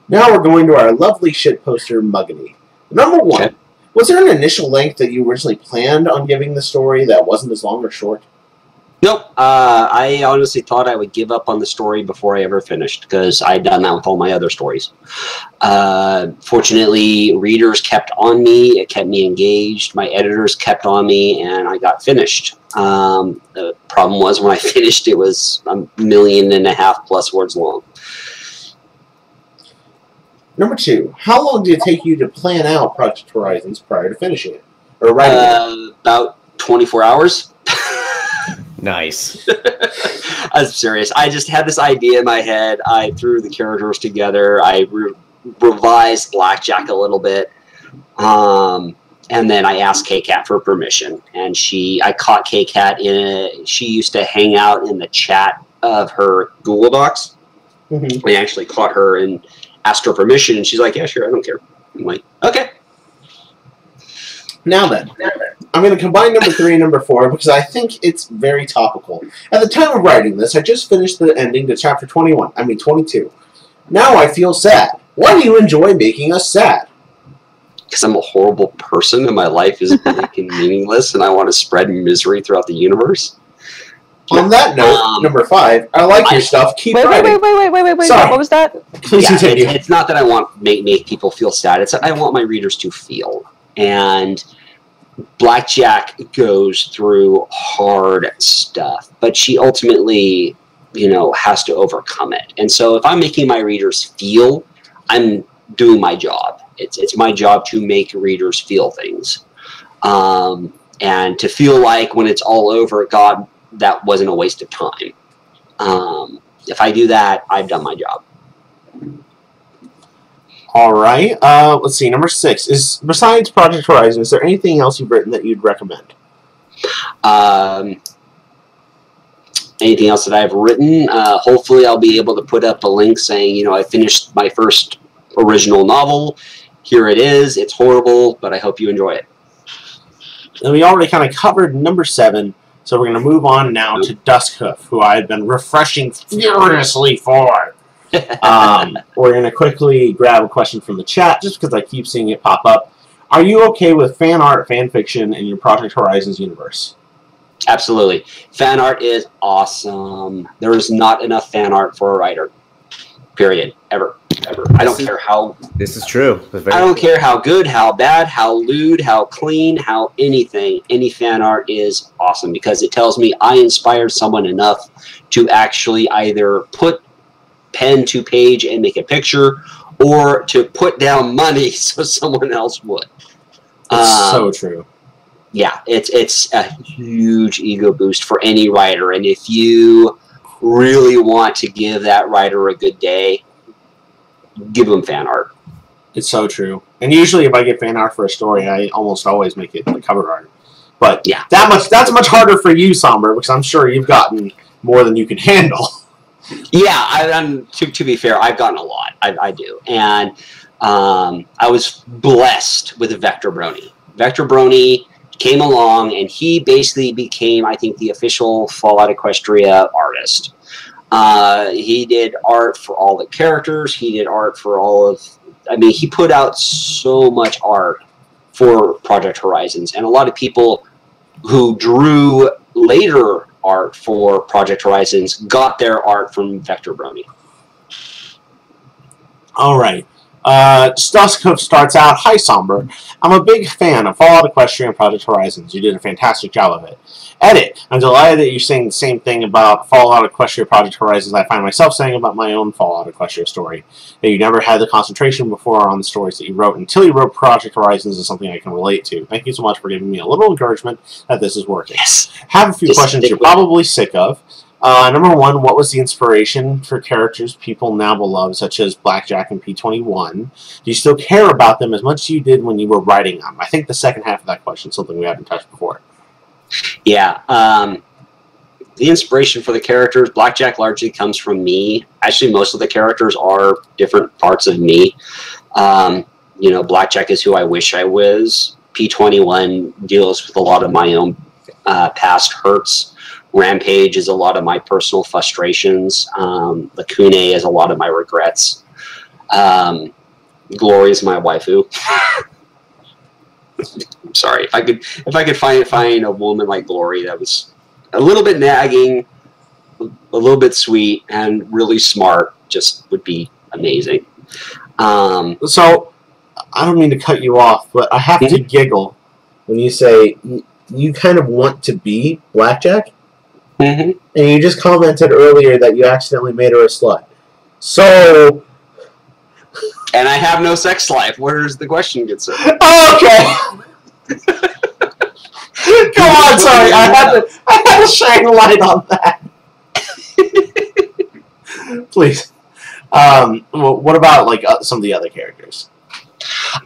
Speaker 2: Now we're going to our lovely shitposter Muggany. Number 1. Okay. Was there an initial length that you originally planned on giving the story that wasn't as long or short?
Speaker 5: Nope. I honestly thought I would give up on the story before I ever finished, because I'd done that with all my other stories. Fortunately, readers kept on me. It kept me engaged. My editors kept on me, and I got finished. The problem was when I finished, it was 1.5 million plus words long.
Speaker 2: Number 2, how long did it take you to plan out Project Horizons prior to finishing it? Or writing it?
Speaker 5: About 24 hours.
Speaker 7: Nice.
Speaker 5: I'm serious. I just had this idea in my head. I threw the characters together. I revised Blackjack a little bit. And then I asked K-Cat for permission. And I caught K-Cat she used to hang out in the chat of her Google Docs. Mm-hmm. I actually caught her and asked her permission, and she's like, yeah, sure, I don't care. I'm like, okay.
Speaker 2: Now then, I'm going to combine number 3 and number 4 because I think it's very topical. At the time of writing this, I just finished the ending to chapter 22. Now I feel sad. Why do you enjoy making us sad?
Speaker 5: Because I'm a horrible person and my life is bleak and meaningless, and I want to spread misery throughout the universe.
Speaker 2: On that note, number 5, I like your stuff. Keep writing.
Speaker 3: Wait.
Speaker 2: Sorry.
Speaker 3: What was that?
Speaker 2: Please continue.
Speaker 5: It's not that I want to make people feel sad. It's that I want my readers to feel. And Blackjack goes through hard stuff, but she ultimately, has to overcome it. And so if I'm making my readers feel, I'm doing my job. It's my job to make readers feel things. And to feel like when it's all over, God, that wasn't a waste of time. If I do that, I've done my job.
Speaker 2: All right. Let's see. Number 6 besides Project Horizon, is there anything else you've written that you'd recommend?
Speaker 5: Anything else that I've written? Hopefully, I'll be able to put up a link saying, I finished my first original novel. Here it is. It's horrible, but I hope you enjoy it.
Speaker 2: And we already kind of covered number 7. So we're going to move on now to Duskhoof, who I had been refreshing furiously for. We're going to quickly grab a question from the chat, just because I keep seeing it pop up. Are you okay with fan art, fan fiction in your Project Horizons universe?
Speaker 5: Absolutely. Fan art is awesome. There is not enough fan art for a writer. Period. Ever. I don't care how...
Speaker 7: This is true.
Speaker 5: I don't care how good, how bad, how lewd, how clean, how anything. Any fan art is awesome because it tells me I inspired someone enough to actually either put pen to page and make a picture or to put down money so someone else would.
Speaker 2: It's so true.
Speaker 5: Yeah, it's a huge ego boost for any writer. And if you really want to give that writer a good day, give them fan art.
Speaker 2: It's so true. And usually if I get fan art for a story, I almost always make it the cover art. But yeah, that's much harder for you, Somber, because I'm sure you've gotten more than you can handle.
Speaker 5: Yeah, to be fair, I've gotten a lot. I do. And I was blessed with Vector Brony. Vector Brony came along, and he basically became, I think, the official Fallout Equestria artist. He did art for all the characters. He did art for all of... I mean, he put out so much art for Project Horizons. And a lot of people who drew later art for Project Horizons got their art from Vector Brony.
Speaker 2: All right. Stuskov starts out, "Hi, Somber. I'm a big fan of Fallout Equestria and Project Horizons. You did a fantastic job of it. Edit. I'm delighted that you're saying the same thing about Fallout Equestria Project Horizons I find myself saying about my own Fallout Equestria story. That you never had the concentration before on the stories that you wrote until you wrote Project Horizons is something I can relate to. Thank you so much for giving me a little encouragement that this is working."
Speaker 5: Yes.
Speaker 2: Have a few questions you're probably sick of. Number one, what was the inspiration for characters people now beloved, such as Blackjack and P21? Do you still care about them as much as you did when you were writing them? I think the second half of that question is something we haven't touched before.
Speaker 5: Yeah. The inspiration for the characters, Blackjack largely comes from me. Actually, most of the characters are different parts of me. You know, Blackjack is who I wish I was. P21 deals with a lot of my own past hurts. Rampage is a lot of my personal frustrations. Lacune is a lot of my regrets. Glory is my waifu. I'm sorry. If I could find a woman like Glory that was a little bit nagging, a little bit sweet, and really smart, just would be amazing.
Speaker 2: So, I don't mean to cut you off, but I have to giggle when you say you kind of want to be Blackjack. And you just commented earlier that you accidentally made her a slut. So...
Speaker 5: And I have no sex life. Where's the question, good sir?
Speaker 2: Oh, okay! Come on, sorry. I had to shine a light on that. Please. Well, what about, like, some of the other characters?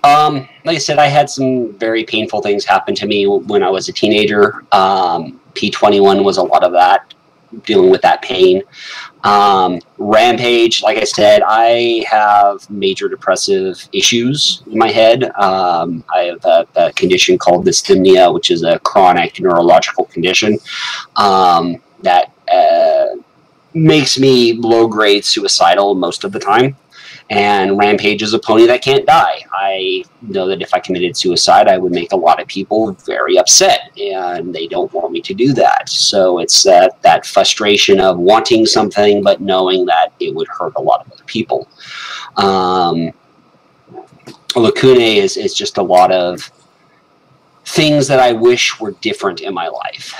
Speaker 5: Like I said, I had some very painful things happen to me when I was a teenager. P21 was a lot of that, dealing with that pain. Rampage, like I said, I have major depressive issues in my head. I have a condition called dysthymia, which is a chronic neurological condition that makes me low-grade suicidal most of the time. And Rampage is a pony that can't die. I know that if I committed suicide, I would make a lot of people very upset, and they don't want me to do that. So it's that frustration of wanting something, but knowing that it would hurt a lot of other people. Lacune is just a lot of things that I wish were different in my life,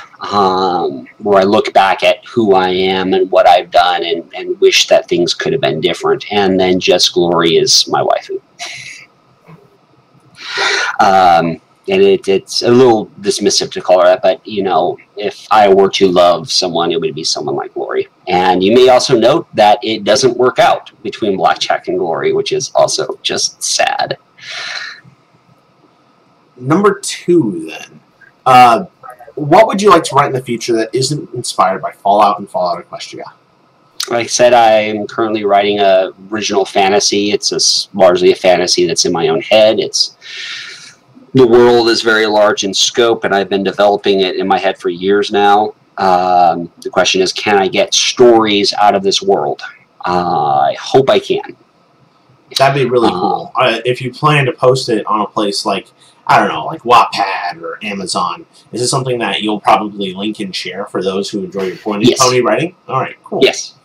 Speaker 5: where I look back at who I am and what I've done and wish that things could have been different. And then just Glory is my waifu. And it's a little dismissive to call her that, but, you know, if I were to love someone, it would be someone like Glory. And you may also note that it doesn't work out between Blackjack and Glory, which is also just sad.
Speaker 2: Number two, then. What would you like to write in the future that isn't inspired by Fallout and Fallout Equestria?
Speaker 5: Like I said, I'm currently writing a original fantasy. It's largely a fantasy that's in my own head. The world is very large in scope, and I've been developing it in my head for years now. The question is, can I get stories out of this world? I hope I can.
Speaker 2: That'd be really cool. If you plan to post it on a place like, I don't know, like Wattpad or Amazon, is this something that you'll probably link and share for those who enjoy your pony writing? All right, cool.
Speaker 5: Yes.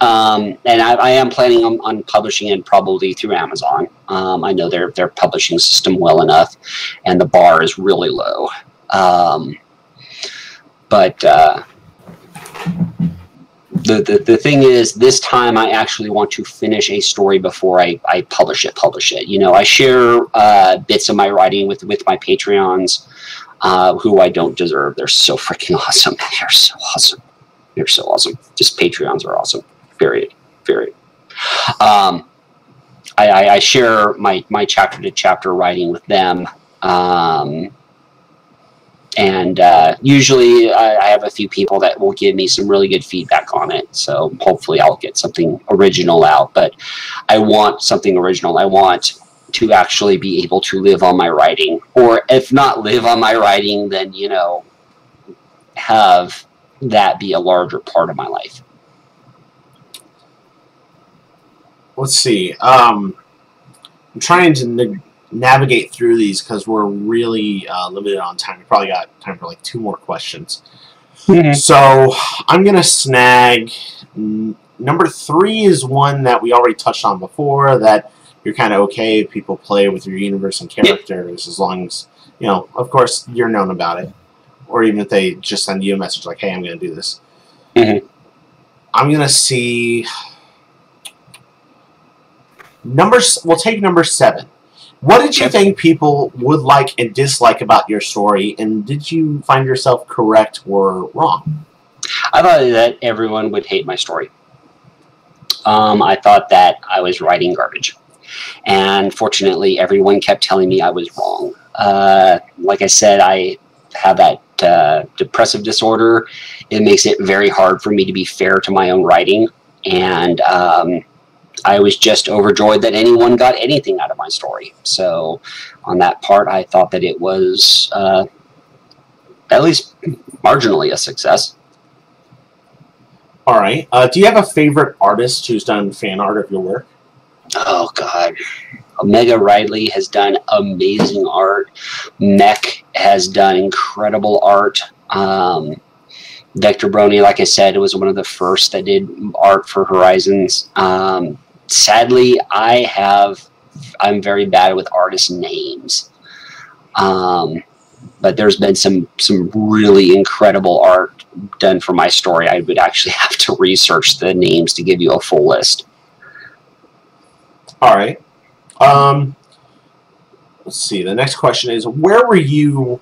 Speaker 5: And I am planning on publishing it probably through Amazon. I know their publishing system well enough, and the bar is really low. But the thing is, this time I actually want to finish a story before I publish it. You know, I share bits of my writing with my Patreons, who I don't deserve. They're so freaking awesome. They're so awesome. They're so awesome. Just Patreons are awesome. Period. I share my chapter-to-chapter writing with them. And usually I have a few people that will give me some really good feedback on it. So hopefully I'll get something original out. But I want something original. I want to actually be able to live on my writing. Or if not live on my writing, then, you know, have that be a larger part of my life.
Speaker 2: Let's see. I'm trying to navigate through these because we're really limited on time. We probably got time for like 2 more questions. So I'm going to snag number 3 is one that we already touched on before that you're kind of okay if people play with your universe and characters as long as, you know, of course, you're known about it. Or even if they just send you a message like, hey, I'm going to do this.
Speaker 5: Mm-hmm.
Speaker 2: I'm going to see... We'll take number 7. What did you think people would like and dislike about your story, and did you find yourself correct or wrong?
Speaker 5: I thought that everyone would hate my story. I thought that I was writing garbage. And fortunately, everyone kept telling me I was wrong. Like I said, I have that depressive disorder. It makes it very hard for me to be fair to my own writing. And I was just overjoyed that anyone got anything out of my story. So on that part, I thought that it was at least marginally a success.
Speaker 2: All right. Do you have a favorite artist who's done fan art of your work?
Speaker 5: Oh, God. Omega Riley has done amazing art. Mech has done incredible art. Vector Brony, like I said, was one of the first that did art for Horizons. Sadly, I'm very bad with artist names. But there's been some really incredible art done for my story. I would actually have to research the names to give you a full list.
Speaker 2: All right. Let's see. The next question is, where were you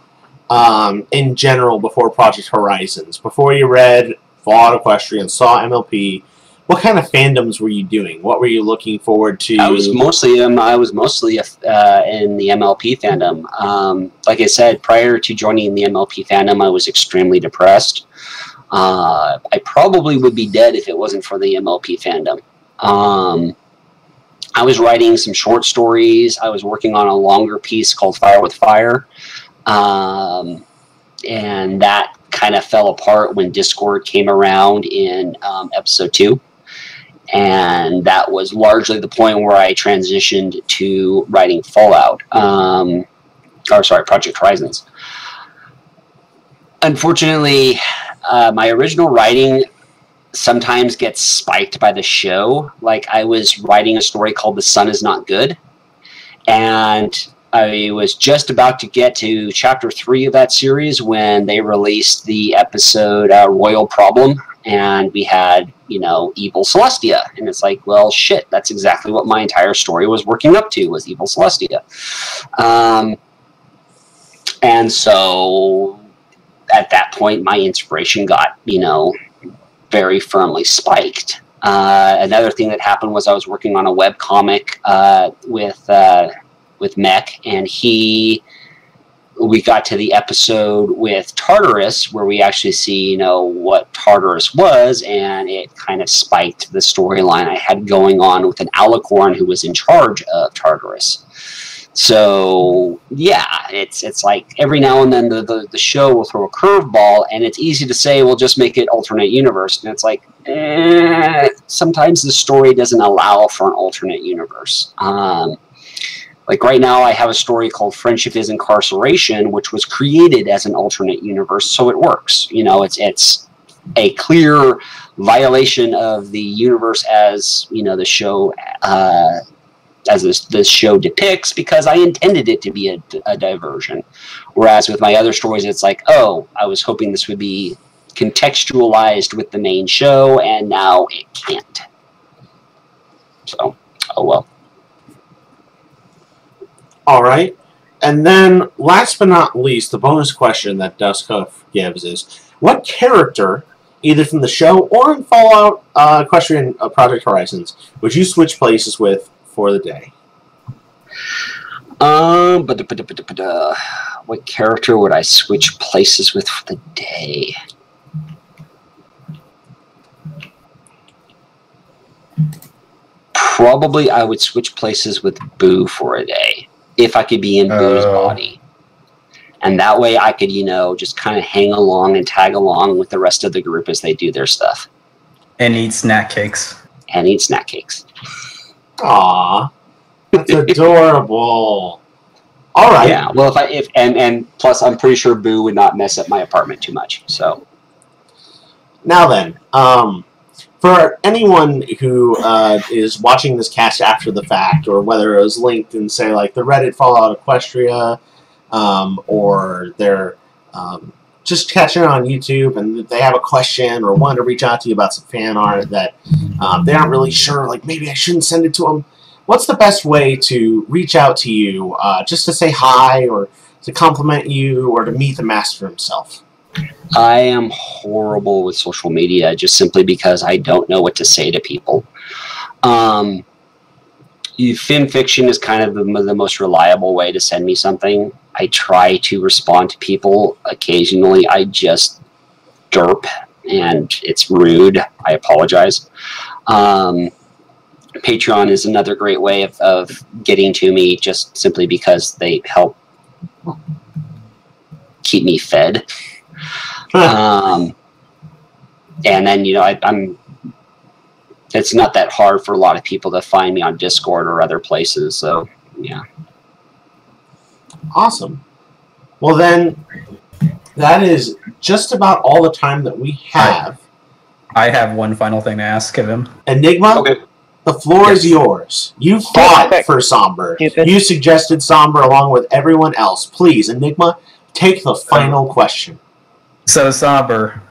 Speaker 2: in general before Project Horizons? Before you read Fallout Equestria and saw MLP, what kind of fandoms were you doing? What were you looking forward to?
Speaker 5: I was mostly in the MLP fandom. Like I said, prior to joining the MLP fandom, I was extremely depressed. I probably would be dead if it wasn't for the MLP fandom. I was writing some short stories. I was working on a longer piece called Fire with Fire. And that kind of fell apart when Discord came around in episode 2. And that was largely the point where I transitioned to writing Fallout. Project Horizons. Unfortunately, my original writing sometimes gets spiked by the show. Like, I was writing a story called The Sun Is Not Good, and I was just about to get to chapter 3 of that series when they released the episode Royal Problem, and we had, Evil Celestia. And it's like, well, shit, that's exactly what my entire story was working up to, was Evil Celestia. And so at that point, my inspiration got, very firmly spiked. Another thing that happened was I was working on a webcomic with Mech, and we got to the episode with Tartarus, where we actually see, what Tartarus was, and it kind of spiked the storyline I had going on with an Alicorn who was in charge of Tartarus. So, yeah, it's like every now and then the show will throw a curveball, and it's easy to say, well, just make it alternate universe. And it's like, sometimes the story doesn't allow for an alternate universe. Like right now, I have a story called Friendship is Incarceration, which was created as an alternate universe, so it works. It's a clear violation of the universe as, the show, as the show depicts, because I intended it to be a diversion. Whereas with my other stories, it's like, oh, I was hoping this would be contextualized with the main show, and now it can't. So, oh well.
Speaker 2: All right. And then, last but not least, the bonus question that Duskhuff gives is, what character, either from the show or in Fallout Equestria and Project Horizons, would you switch places with for the day?
Speaker 5: What character would I switch places with for the day? Probably I would switch places with Boo for a day, if I could be in Boo's body. And that way I could, just kind of hang along and tag along with the rest of the group as they do their stuff.
Speaker 6: And eat snack cakes.
Speaker 2: Aww. That's adorable. All right.
Speaker 5: Yeah. Well, and plus, I'm pretty sure Boo would not mess up my apartment too much. So.
Speaker 2: Now then, For anyone who is watching this cast after the fact, or whether it was linked in, say, like the Reddit Fallout Equestria, or they're just catching it on YouTube and they have a question or want to reach out to you about some fan art that they aren't really sure, like maybe I shouldn't send it to them, what's the best way to reach out to you, just to say hi or to compliment you or to meet the master himself?
Speaker 5: I am horrible with social media just simply because I don't know what to say to people. Fanfiction is kind of the most reliable way to send me something. I try to respond to people. Occasionally I just derp and it's rude. I apologize. Patreon is another great way of getting to me just simply because they help keep me fed. And then, you know, I'm it's not that hard for a lot of people to find me on Discord or other places, so yeah.
Speaker 2: Awesome. Well then, that is just about all the time that we have.
Speaker 6: I have one final thing to ask of him.
Speaker 2: Enigma,
Speaker 5: Okay.
Speaker 2: the floor is yours. You fought
Speaker 3: quick.
Speaker 2: for Somber.
Speaker 3: Stupid.
Speaker 2: You suggested Somber along with everyone else. Please, Enigma, take the final question.
Speaker 6: So, Somber,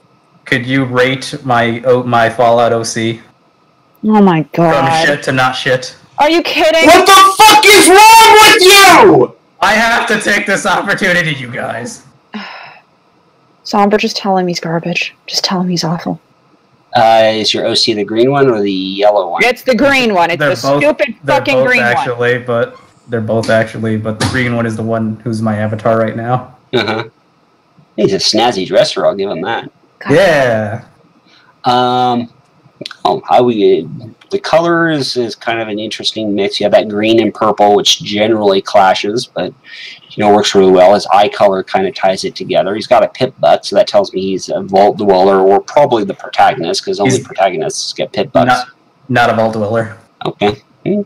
Speaker 6: could you rate my Fallout OC
Speaker 3: Oh my
Speaker 6: from
Speaker 3: god.
Speaker 6: shit to not shit?
Speaker 3: Are you kidding?
Speaker 2: What the fuck is wrong with you?
Speaker 6: I have to take this opportunity, you guys.
Speaker 3: Somber, just tell him he's garbage. Just tell him he's awful.
Speaker 5: Is your OC the green one or the yellow one?
Speaker 3: It's the green one. It's
Speaker 6: They're
Speaker 3: the stupid fucking green one.
Speaker 6: They're both actually, but the green one is the one who's my avatar right now.
Speaker 5: Uh-huh. He's a snazzy dresser, I'll give him that.
Speaker 3: God.
Speaker 6: Yeah.
Speaker 5: The colors is kind of an interesting mix. You have that green and purple, which generally clashes, but you know works really well. His eye color kind of ties it together. He's got a pip butt, so that tells me he's a vault dweller or probably the protagonist, because only protagonists get pip butts.
Speaker 6: Not a vault dweller.
Speaker 5: Okay.
Speaker 6: And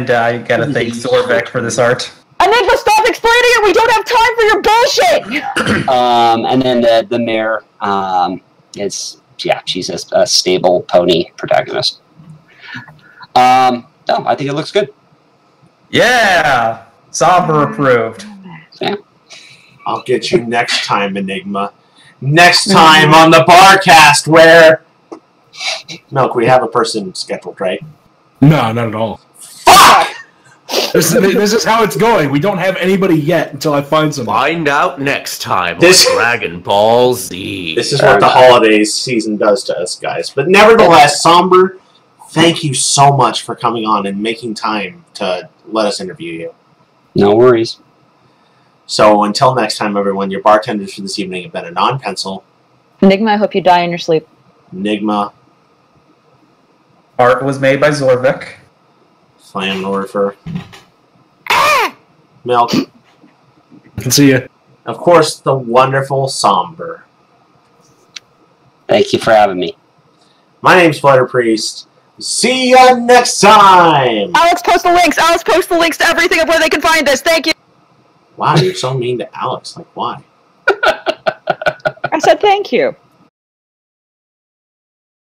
Speaker 6: I gotta thank Zorvek for this art.
Speaker 3: Enigma, stop explaining it! We don't have time for your bullshit!
Speaker 5: And then the mare, she's a stable pony protagonist. No, I think it looks good.
Speaker 6: Yeah! Somber approved.
Speaker 5: Yeah.
Speaker 2: I'll get you next time, Enigma. Next time on the Barcast, where... Milk, we have a person scheduled, right?
Speaker 8: No, not at all.
Speaker 2: Fuck!
Speaker 8: This is how it's going. We don't have anybody yet until I find somebody.
Speaker 7: Find out next time
Speaker 2: This-
Speaker 7: on Dragon Ball Z.
Speaker 2: This is what the holidays season does to us, guys. But nevertheless, Somber, thank you so much for coming on and making time to let us interview you.
Speaker 5: No worries.
Speaker 2: So until next time, everyone, your bartenders for this evening have been a non-pencil,
Speaker 3: Enigma, I hope you die in your sleep.
Speaker 2: Enigma,
Speaker 6: Art was made by Zorvek.
Speaker 2: Flamnorifer, Milk,
Speaker 8: I can see you.
Speaker 2: of course, the wonderful Somber.
Speaker 5: Thank you for having me.
Speaker 2: My name's Flutter Priest. See ya next time!
Speaker 3: Alex, post the links! Alex, post the links to everything of where they can find this! Thank you!
Speaker 2: Wow, you're so mean to Alex. Like, why?
Speaker 3: I said thank you.